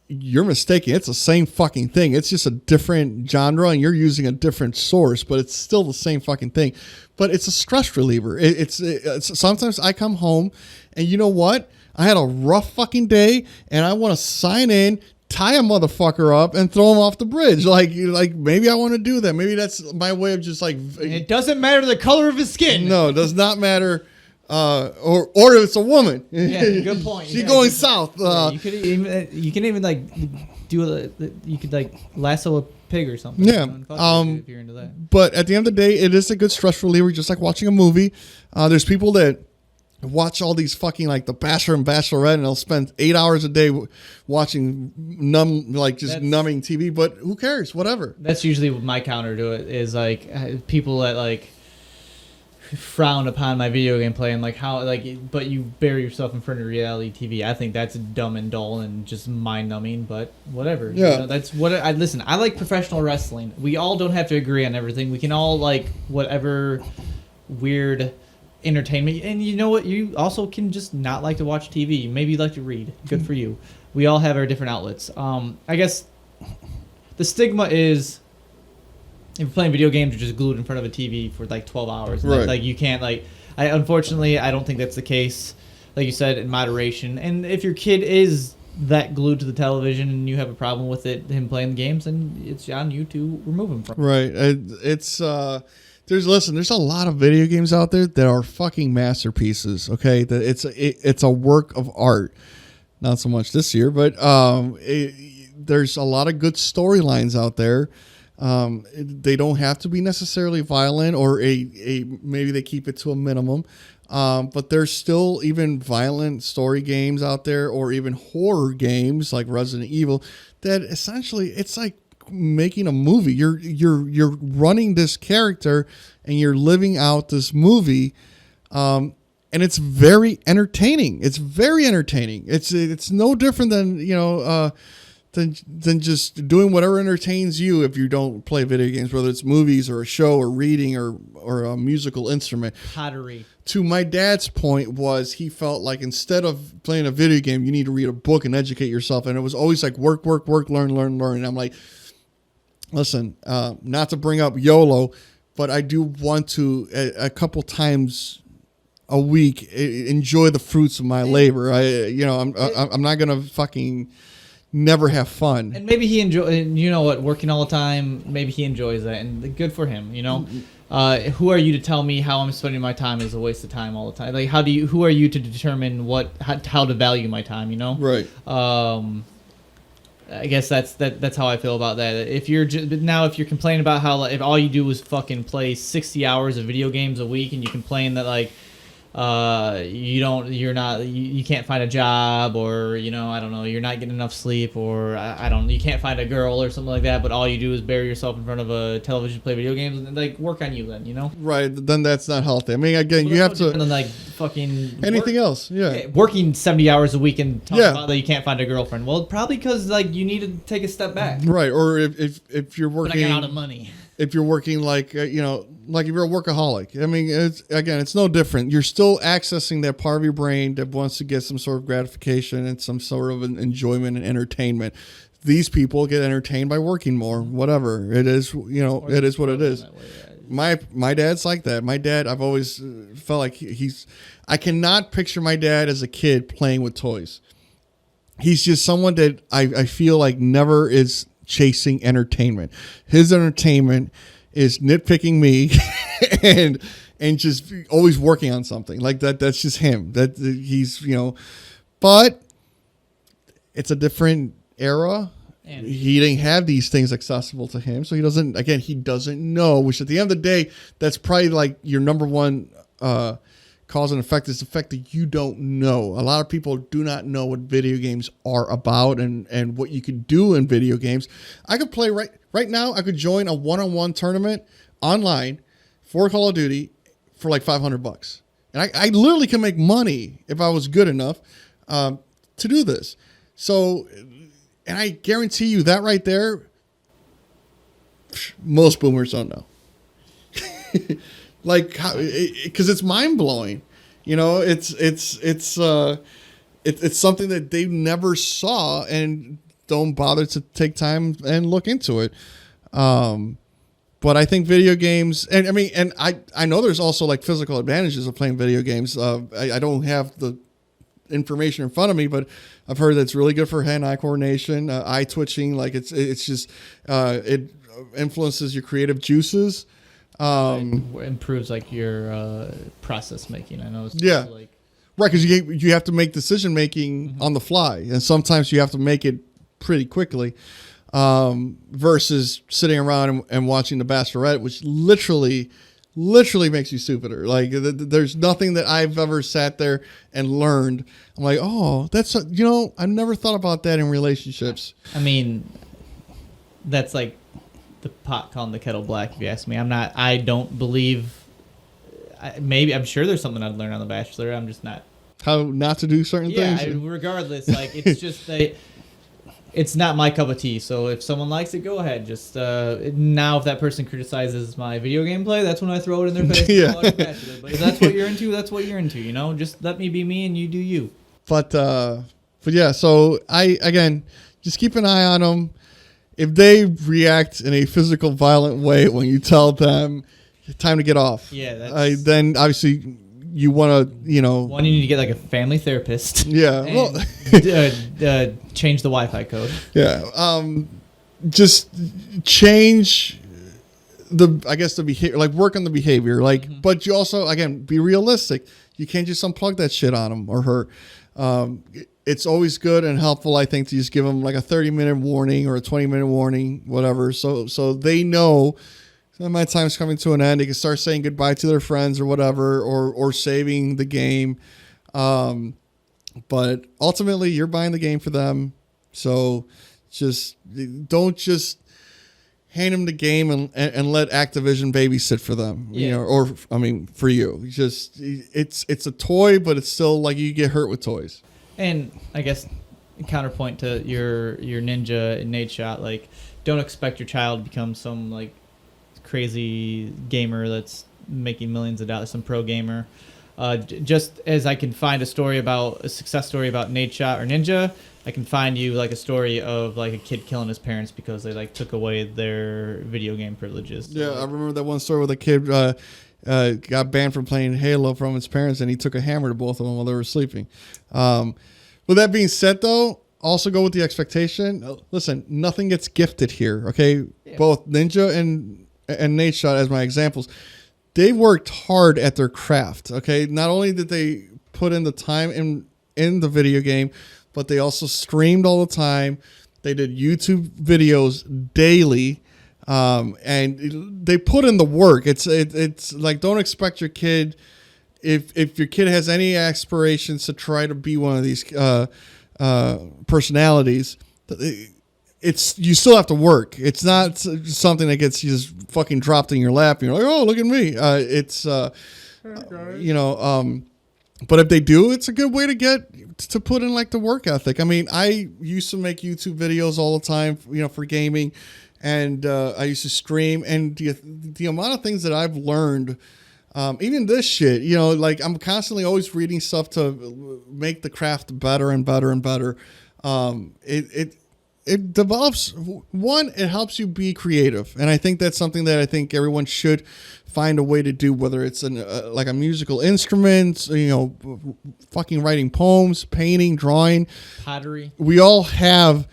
you're mistaken. It's the same fucking thing. It's just a different genre, and you're using a different source, but it's still the same fucking thing. But it's a stress reliever. It's sometimes I come home, and you know what? I had a rough fucking day, and I want to sign in, tie a motherfucker up and throw him off the bridge. Like maybe I want to do that. Maybe that's my way of just like. It doesn't matter the color of his skin. No, it does not matter. Or if it's a woman. Yeah, good point. She's going south. You can even like you could like lasso a pig or something. Yeah. If you're into that. But at the end of the day, it is a good stress reliever, just like watching a movie. There's people that watch all these fucking like The Bachelor and Bachelorette, and they'll spend 8 hours a day watching numbing TV. But who cares? Whatever. That's usually my counter to it is like people that like frown upon my video game play and like how like but you bury yourself in front of reality TV. I think that's dumb and dull and just mind numbing, but whatever. Yeah. You know, that's what I listen. I like professional wrestling. We all don't have to agree on everything. We can all like whatever weird entertainment. And you know what? You also can just not like to watch TV. Maybe you like to read. Good for you. We all have our different outlets. I guess the stigma is if you're playing video games, you're just glued in front of a TV for like 12 hours. Right. Like you can't unfortunately, I don't think that's the case. Like you said, in moderation. And if your kid is that glued to the television and you have a problem with him playing the games, then it's on you to remove him from it. Right. There's a lot of video games out there that are fucking masterpieces. Okay. It's a work of art. Not so much this year, but there's a lot of good storylines out there. They don't have to be necessarily violent, or maybe they keep it to a minimum. But there's still even violent story games out there, or even horror games like Resident Evil that essentially it's like making a movie. You're running this character and you're living out this movie. And it's very entertaining. It's very entertaining. It's no different than, than just doing whatever entertains you if you don't play video games, whether it's movies or a show or reading or a musical instrument. Pottery. To my dad's point was he felt like instead of playing a video game, you need to read a book and educate yourself. And it was always like work, learn. And I'm like, listen, not to bring up YOLO, but I do want to a couple times a week enjoy the fruits of my labor. I'm not gonna fucking never have fun. And maybe he working all the time, maybe he enjoys that, and good for him, who are you to tell me how I'm spending my time is a waste of time all the time? Like, who are you to determine how to value my time, Right. I guess that's how I feel about that. If you're complaining about how if all you do is fucking play 60 hours of video games a week, and you complain that like you can't find a job, or I don't know, you're not getting enough sleep, or you can't find a girl or something like that, but all you do is bury yourself in front of a television, play video games, and like work on you then, Right, then that's not healthy. I mean, again, you have to and then like fucking anything else. Yeah, working 70 hours a week and talking about that you can't find a girlfriend. Well, probably because like you need to take a step back. Right, or if you're working, but I got out of money. If you're working like like if you're a workaholic, I mean, it's no different. You're still accessing that part of your brain that wants to get some sort of gratification and some sort of an enjoyment and entertainment. These people get entertained by working more. Whatever it is, it is what it is. My dad's like that. My dad, I've always felt like I cannot picture my dad as a kid playing with toys. He's just someone that I feel like never is chasing entertainment. His entertainment is nitpicking me and just always working on something like that. That's just him. That he's but it's a different era. And he didn't have these things accessible to him, so he doesn't know. Which at the end of the day, that's probably like your number one cause and effect, is the fact that you don't know. A lot of people do not know what video games are about and what you could do in video games. I could play right now. I could join a one-on-one tournament online for Call of Duty for like $500, and I literally can make money if I was good enough to do this. So, and I guarantee you that right there, most boomers don't know. Like, because it's mind blowing, it's something that they never saw and don't bother to take time and look into it. But I think video games, and I know there's also like physical advantages of playing video games. I don't have the information in front of me, but I've heard that it's really good for hand-eye coordination, eye twitching. Like it's just it influences your creative juices. Improves like your process making. I know it's right, because you have to make decision making on the fly, and sometimes you have to make it pretty quickly, versus sitting around and watching The Bachelorette, which literally makes you stupider. Like there's nothing that I've ever sat there and learned. I'm like, oh, that's I never thought about that in relationships. I mean, that's like the pot calling the kettle black, if you ask me. I maybe I'm sure there's something I'd learn on The Bachelor. I'm just not. How not to do certain Yeah, things? regardless, like it's just it's not my cup of tea. So if someone likes it, go ahead. Just now, if that person criticizes my video game play, that's when I throw it in their face. Yeah. And call it Bachelor. But if that's what you're into, that's what you're into. You know, just let me be me and you do you. But yeah, so again, just keep an eye on them. If they react in a physical, violent way when you tell them it's time to get off, then obviously you want to, you need to get like a family therapist. Yeah, and, change the Wi-Fi code. Yeah, just change the behavior, like work on the behavior, like. But you also, again, be realistic. You can't just unplug that shit on him or her. It's always good and helpful, I think, to just give them like a 30-minute warning or a 20-minute warning, whatever. So they know that my time's coming to an end. They can start saying goodbye to their friends or whatever, or saving the game. But ultimately, you're buying the game for them. So don't just hand them the game and let Activision babysit for them. Yeah. For you. It's a toy, but it's still like you get hurt with toys. And I guess counterpoint to your ninja and Nate shot, like, don't expect your child to become some like crazy gamer that's making millions of dollars, some pro gamer. Just as I can find a success story about Nate shot or ninja, I can find you like a story of like a kid killing his parents because they like took away their video game privileges. So, yeah, I remember that one story where the kid got banned from playing Halo from his parents, and he took a hammer to both of them while they were sleeping. With that being said, though, also go with the expectation. Listen, nothing gets gifted here, okay? Yeah. Both Ninja and Nate Shot as my examples, they worked hard at their craft, okay? Not only did they put in the time in the video game, but they also streamed all the time. They did YouTube videos daily. And they put in the work. It's like, don't expect your kid, if your kid has any aspirations to try to be one of these personalities, you still have to work. It's not something that gets just fucking dropped in your lap. You're like, oh, look at me. But if they do, it's a good way to put in like the work ethic. I mean, I used to make YouTube videos all the time, for gaming. And I used to stream, and the amount of things that I've learned, even this shit, like I'm constantly always reading stuff to make the craft better and better and better. It develops, it helps you be creative. And I think that's something that I think everyone should find a way to do, whether it's like a musical instrument, fucking writing poems, painting, drawing. Pottery. We all have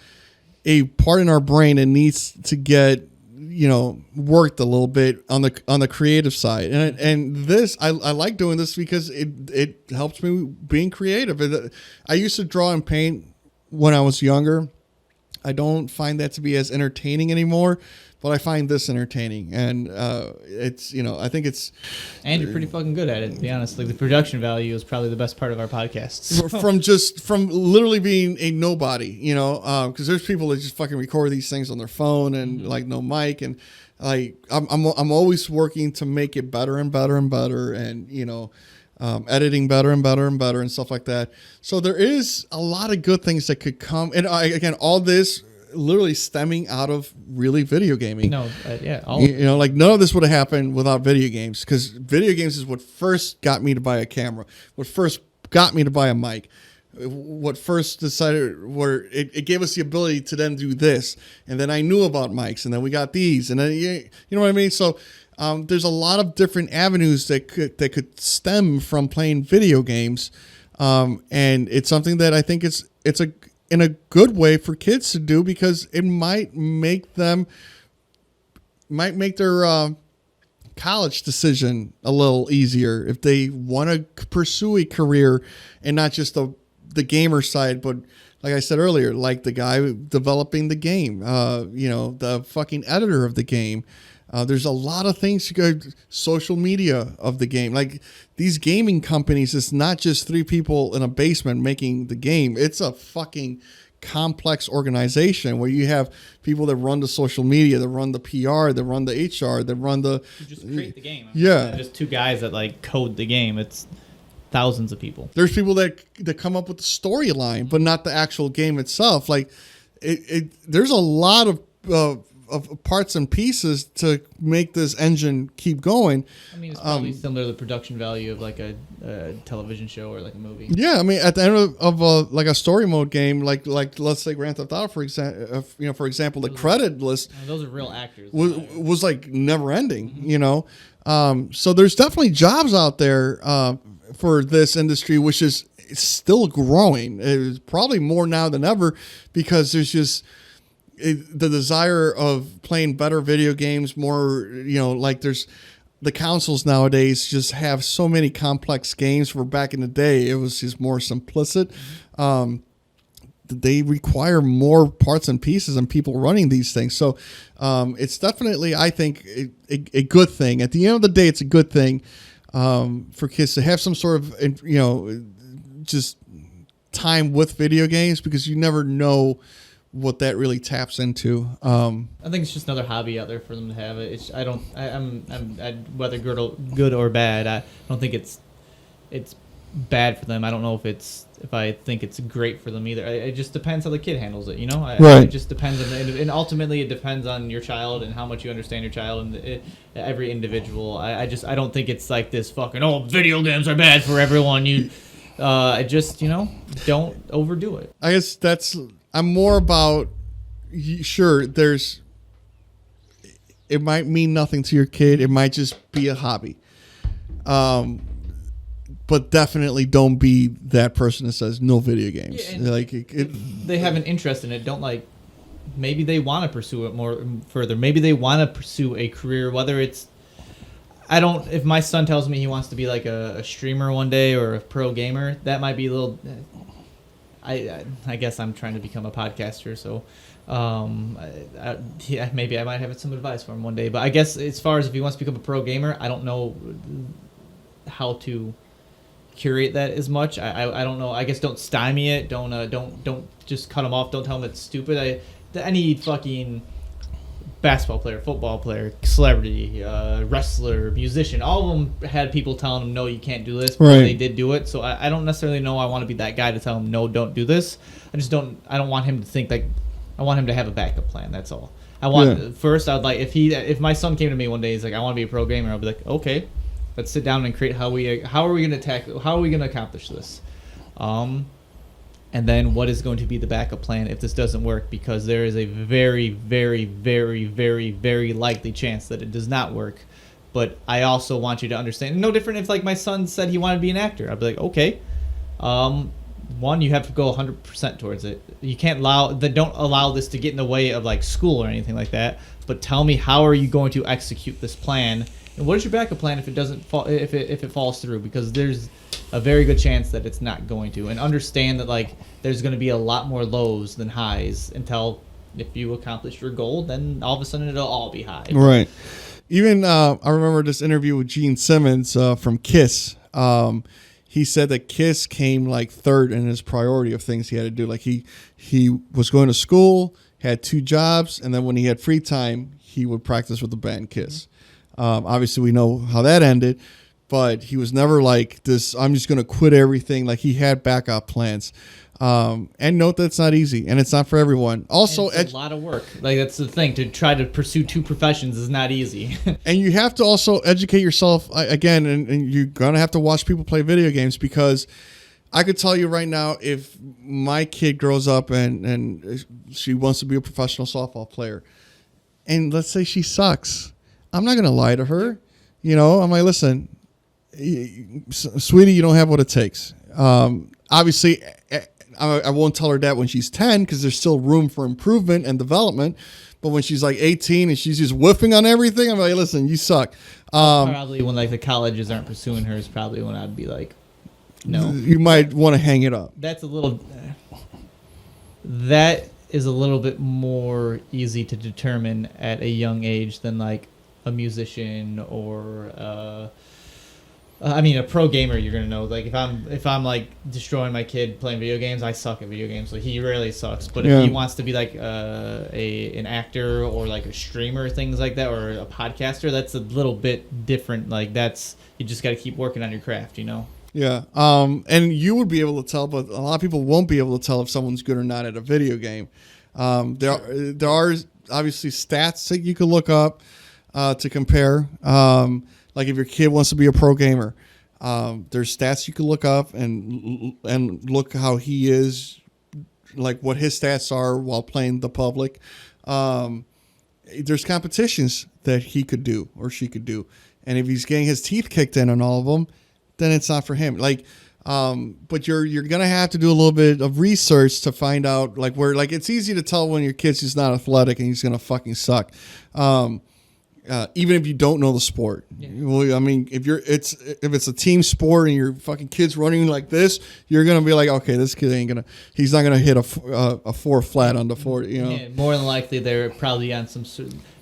a part in our brain that needs to get worked a little bit on the creative side, and this I like doing this because it helps me being creative. I used to draw and paint when I was younger. I don't find that to be as entertaining anymore, but I find this entertaining, and it's I think it's. And you're pretty fucking good at it, to be honest. Like, the production value is probably the best part of our podcast. So. From literally being a nobody, because there's people that just fucking record these things on their phone and like no mic, and like I'm always working to make it better and better and better, and editing better and better and better and stuff like that. So there is a lot of good things that could come, and again, all this literally stemming out of really video gaming. No, like none of this would have happened without video games, because video games is what first got me to buy a camera, what first got me to buy a mic, what first decided where it gave us the ability to then do this, and then I knew about mics, and then we got these, and then you know what I mean. So there's a lot of different avenues that could stem from playing video games, and it's something that I think it's in a good way for kids to do, because it might make their college decision a little easier if they want to pursue a career and not just the gamer side, but like I said earlier, like the guy developing the game, the fucking editor of the game. There's a lot of things to go, social media of the game. Like, these gaming companies, it's not just three people in a basement making the game. It's a fucking complex organization where you have people that run the social media, that run the PR, that run the HR, that run the... You just create the game. Yeah. It's not just two guys that like code the game. It's thousands of people. There's people that come up with the storyline, but not the actual game itself. Like, there's a lot of parts and pieces to make this engine keep going. I mean, it's probably similar to the production value of like a television show or like a movie. Yeah, I mean, at the end of like a story mode game, like let's say Grand Theft Auto, for example, the credit list. Those are real actors. Was like never ending. So there's definitely jobs out there for this industry, which is still growing. It's probably more now than ever because there's just the desire of playing better video games, more, like there's the consoles nowadays just have so many complex games where back in the day it was just more simplistic. They require more parts and pieces and people running these things. So it's definitely, I think, a good thing. At the end of the day, it's a good thing for kids to have some sort of, just time with video games because you never know what that really taps into. I think it's just another hobby out there for them to have. Whether good or bad, I don't think it's bad for them. I don't know if I think it's great for them either. It just depends how the kid handles it. Right. It just depends on and ultimately it depends on your child and how much you understand your child and every individual. I don't think it's like this fucking video games are bad for everyone. I just don't overdo it. I guess I'm more about, sure, it might mean nothing to your kid. It might just be a hobby. But definitely don't be that person that says no video games. Yeah, they have an interest in it. Don't maybe they want to pursue it more further. Maybe they want to pursue a career, whether it's, if my son tells me he wants to be like a streamer one day or a pro gamer, that might be a little... I guess I'm trying to become a podcaster, so maybe I might have some advice for him one day. But I guess as far as if he wants to become a pro gamer, I don't know how to curate that as much. I don't know. I guess don't stymie it. Don't just cut him off. Don't tell him it's stupid. Any fucking basketball player, football player, celebrity, wrestler, musician, all of them had people telling them, no, you can't do this, but right. They did do it. So I don't necessarily know I want to be that guy to tell him, no, don't do this. I don't want him to think like, I want him to have a backup plan. That's all. First, I'd like, if my son came to me one day, he's like, I want to be a pro gamer, I'll be like, okay, let's sit down and create how are we going to accomplish this? And then what is going to be the backup plan if this doesn't work? Because there is a very, very, very, very, very likely chance that it does not work. But I also want you to understand, no different if like my son said he wanted to be an actor. I'd be like, okay, one, you have to go 100% towards it. You can't don't allow this to get in the way of like school or anything like that. But tell me, how are you going to execute this plan? And what is your backup plan if it doesn't if it falls through? Because there's a very good chance that it's not going to. And understand that like there's going to be a lot more lows than highs until if you accomplish your goal, then all of a sudden it'll all be high. Right. Even I remember this interview with Gene Simmons from KISS. He said that KISS came like third in his priority of things he had to do. Like he was going to school, had 2 jobs, and then when he had free time, he would practice with the band KISS. Obviously, we know how that ended, but he was never like this, I'm just going to quit everything. Like he had backup plans. And note that it's not easy and it's not for everyone. Also, it's a lot of work. Like that's the thing, to try to pursue 2 professions is not easy. And you have to also educate yourself again, and you're going to have to watch people play video games, because I could tell you right now, if my kid grows up and she wants to be a professional softball player, and let's say she sucks, I'm not going to lie to her. I'm like, listen, sweetie, you don't have what it takes. Obviously, I won't tell her that when she's 10, because there's still room for improvement and development. But when she's like 18 and she's just whiffing on everything, I'm like, listen, you suck. Probably when like the colleges aren't pursuing her is probably when I'd be like, no. You might want to hang it up. That is a little bit more easy to determine at a young age than like a musician or I mean, a pro gamer, you're gonna know. Like, if I'm like destroying my kid playing video games, I suck at video games. So he really sucks. But if he wants to be like an actor or like a streamer, things like that, or a podcaster, that's a little bit different. Like, that's, you just got to keep working on your craft, you know. Yeah. And you would be able to tell, but a lot of people won't be able to tell if someone's good or not at a video game. There are obviously stats that you can look up to compare. Like if your kid wants to be a pro gamer, there's stats you can look up and look how he is, like what his stats are while playing the public. There's competitions that he could do or she could do, and if he's getting his teeth kicked in on all of them, then it's not for him. Like, but you're gonna have to do a little bit of research to find out like where, like, it's easy to tell when your kid's just not athletic and he's gonna fucking suck. Even if you don't know the sport. Yeah. Well, I mean, if it's a team sport and your fucking kid's running like this, you're gonna be like, okay, this kid he's not gonna hit a 4 flat on the 4. You know, yeah, more than likely they're probably on some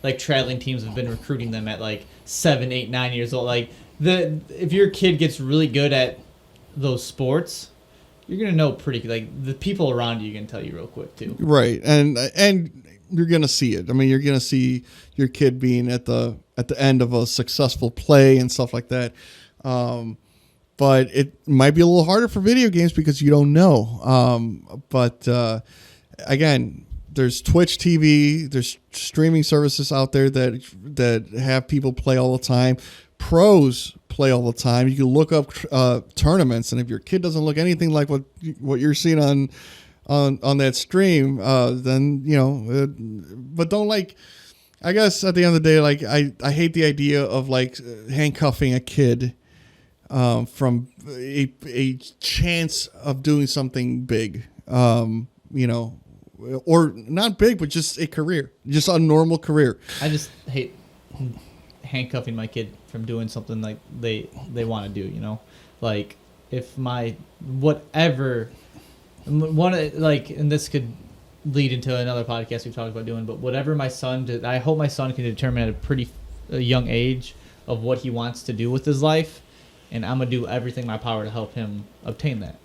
like traveling teams have been recruiting them at like 7, 8, 9 years old. Like if your kid gets really good at those sports, you're gonna know pretty, like the people around you can tell you real quick too. Right, and you're gonna see it. I mean, you're gonna see your kid being at the end of a successful play and stuff like that. But it might be a little harder for video games because you don't know. But again, there's Twitch TV, there's streaming services out there that have people play all the time. Pros play all the time. You can look up tournaments, and if your kid doesn't look anything like what you're seeing on that stream, then, you know, but don't, like, I guess at the end of the day, like, I hate the idea of like handcuffing a kid from a chance of doing something big, you know, or not big, but just a career, just a normal career. I just hate handcuffing my kid from doing something like they want to do, you know, like if my whatever. Like, and this could lead into another podcast we've talked about doing, but whatever my son did, I hope my son can determine at a pretty young age of what he wants to do with his life, and I'm gonna do everything in my power to help him obtain that,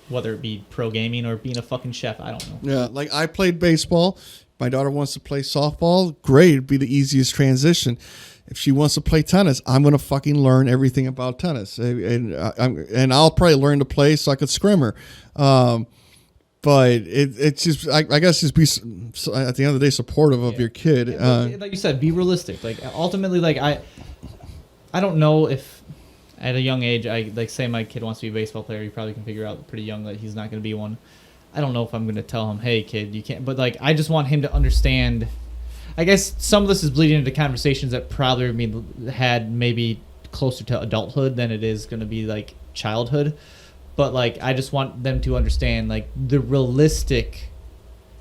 whether it be pro gaming or being a fucking chef. I don't know. Yeah, like I played baseball. My daughter wants to play softball. Great, it'd be the easiest transition. If she wants to play tennis, I'm gonna fucking learn everything about tennis, and I'll probably learn to play so I could scrim her. But it's just, I guess, just be at the end of the day supportive of your kid. Like you said, be realistic. Like ultimately, like I don't know if at a young age, I like say my kid wants to be a baseball player. You probably can figure out pretty young that he's not going to be one. I don't know if I'm going to tell him, hey kid, you can't. But like I just want him to understand. I guess some of this is bleeding into conversations that probably had maybe closer to adulthood than it is going to be like childhood. But like I just want them to understand like the realistic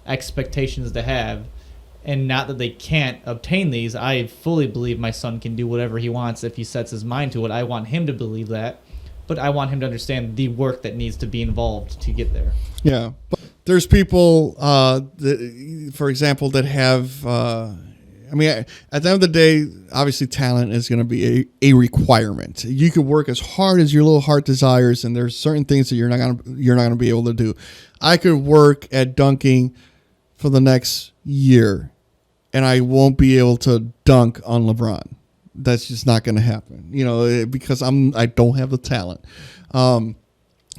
expectations to have, and not that they can't obtain these. I fully believe my son can do whatever he wants if he sets his mind to it. I want him to believe that, but I want him to understand the work that needs to be involved to get there. Yeah. But there's people, for example, that have, I mean, at the end of the day, obviously talent is going to be a requirement. You can work as hard as your little heart desires, and there's certain things that you're not going to be able to do. I could work at dunking for the next year, and I won't be able to dunk on LeBron. That's just not going to happen, you know, because I don't have the talent.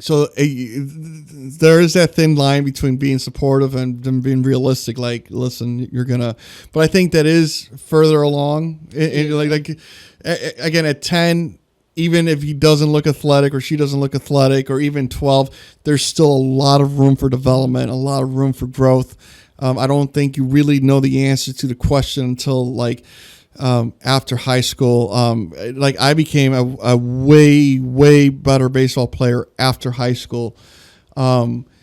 So there is that thin line between being supportive and being realistic. Like, listen, you're gonna. But I think that is further along. Like again, at 10, even if he doesn't look athletic or she doesn't look athletic, or even 12, there's still a lot of room for development, a lot of room for growth. I don't think you really know the answer to the question until like. After high school, like I became a way better baseball player after high school, because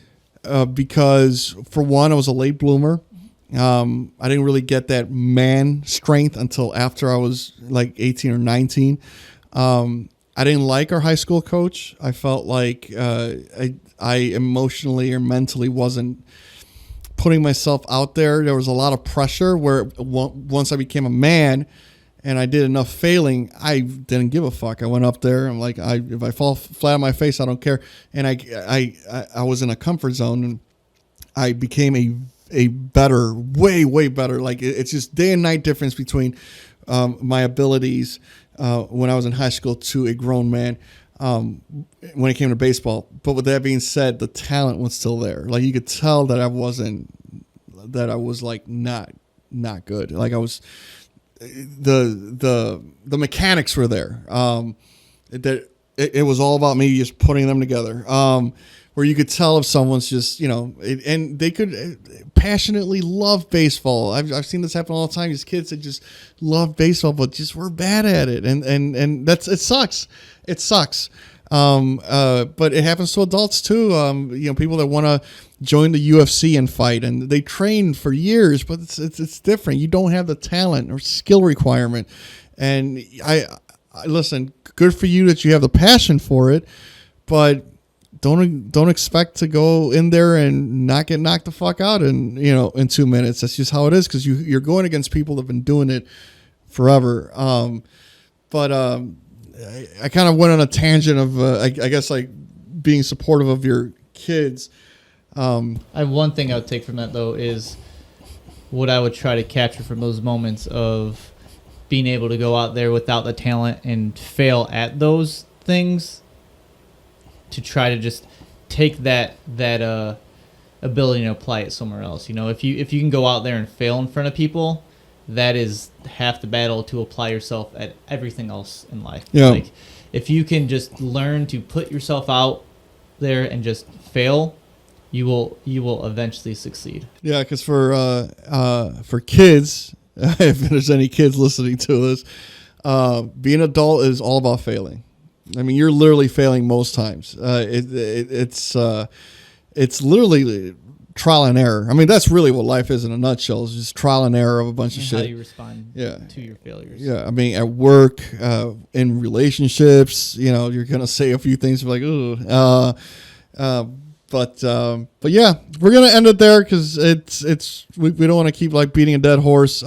for one, I was a late bloomer. I didn't really get that man strength until after I was like 18 or 19. I didn't like our high school coach. I felt like I emotionally or mentally wasn't putting myself out there. There was a lot of pressure where once I became a man and I did enough failing, I didn't give a fuck. I went up there. I'm like, if I fall flat on my face, I don't care. And I was in a comfort zone, and I became a better, way better. Like it's just day and night difference between my abilities when I was in high school to a grown man when it came to baseball. But with that being said, the talent was still there. Like you could tell that I was like not good. Like I was, the mechanics were there. That it was all about me just putting them together. Where you could tell if someone's just, and they could passionately love baseball. I've seen this happen all the time. These kids that just love baseball, but just we're bad at it, and it sucks. It sucks. But it happens to adults too. People that want to join the UFC and fight, and they train for years, but it's different. You don't have the talent or skill requirement, and I listen. Good for you that you have the passion for it, but don't expect to go in there and not get knocked the fuck out in 2 minutes. That's just how it is, because you're going against people that have been doing it forever. But I kind of went on a tangent of I guess like being supportive of your kids. I have one thing I would take from that though is what I would try to capture from those moments of being able to go out there without the talent and fail at those things, to try to just take that ability and apply it somewhere else. If you can go out there and fail in front of people, that is half the battle to apply yourself at everything else in life. Yeah. Like if you can just learn to put yourself out there and just fail, you will eventually succeed. Yeah, because for kids, if there's any kids listening to this, being an adult is all about failing. I mean, you're literally failing most times. It's literally trial and error. I mean, that's really what life is in a nutshell. It's just trial and error of a bunch of shit. How do you respond to your failures? Yeah, I mean, at work, in relationships, you're gonna say a few things like, "Ooh," but yeah, we're gonna end it there because we don't want to keep like beating a dead horse.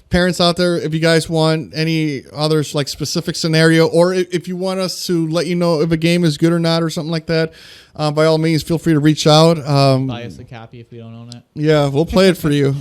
Parents out there, if you guys want any others like specific scenario, or if you want us to let you know if a game is good or not or something like that, by all means, feel free to reach out. Buy us a copy if we don't own it. Yeah, we'll play it for you.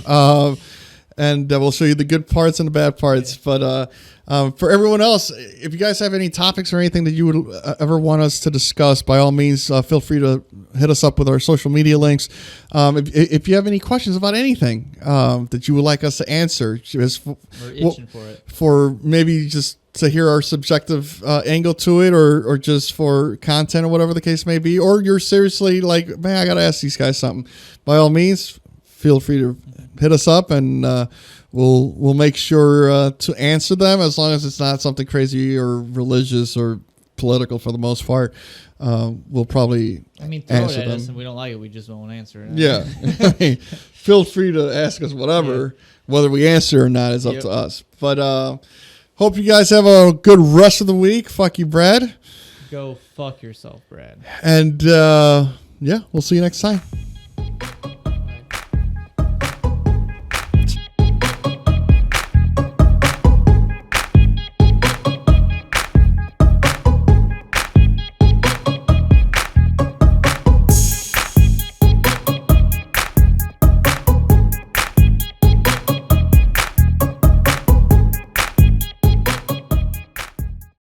And we'll show you the good parts and the bad parts. Yeah. But for everyone else, if you guys have any topics or anything that you would ever want us to discuss, by all means, feel free to hit us up with our social media links. If you have any questions about anything that you would like us to answer, we're itching for it. For maybe just to hear our subjective angle to it, or just for content or whatever the case may be, or you're seriously like, man, I got to ask these guys something, by all means, feel free to hit us up, and we'll make sure to answer them, as long as it's not something crazy or religious or political for the most part. We'll probably throw it answer at them. us, and we don't like it, we just won't answer it. Yeah. I mean, feel free to ask us whatever. Yeah. Whether we answer or not is up to us. But hope you guys have a good rest of the week. Fuck you, Brad. Go fuck yourself, Brad. And yeah, we'll see you next time.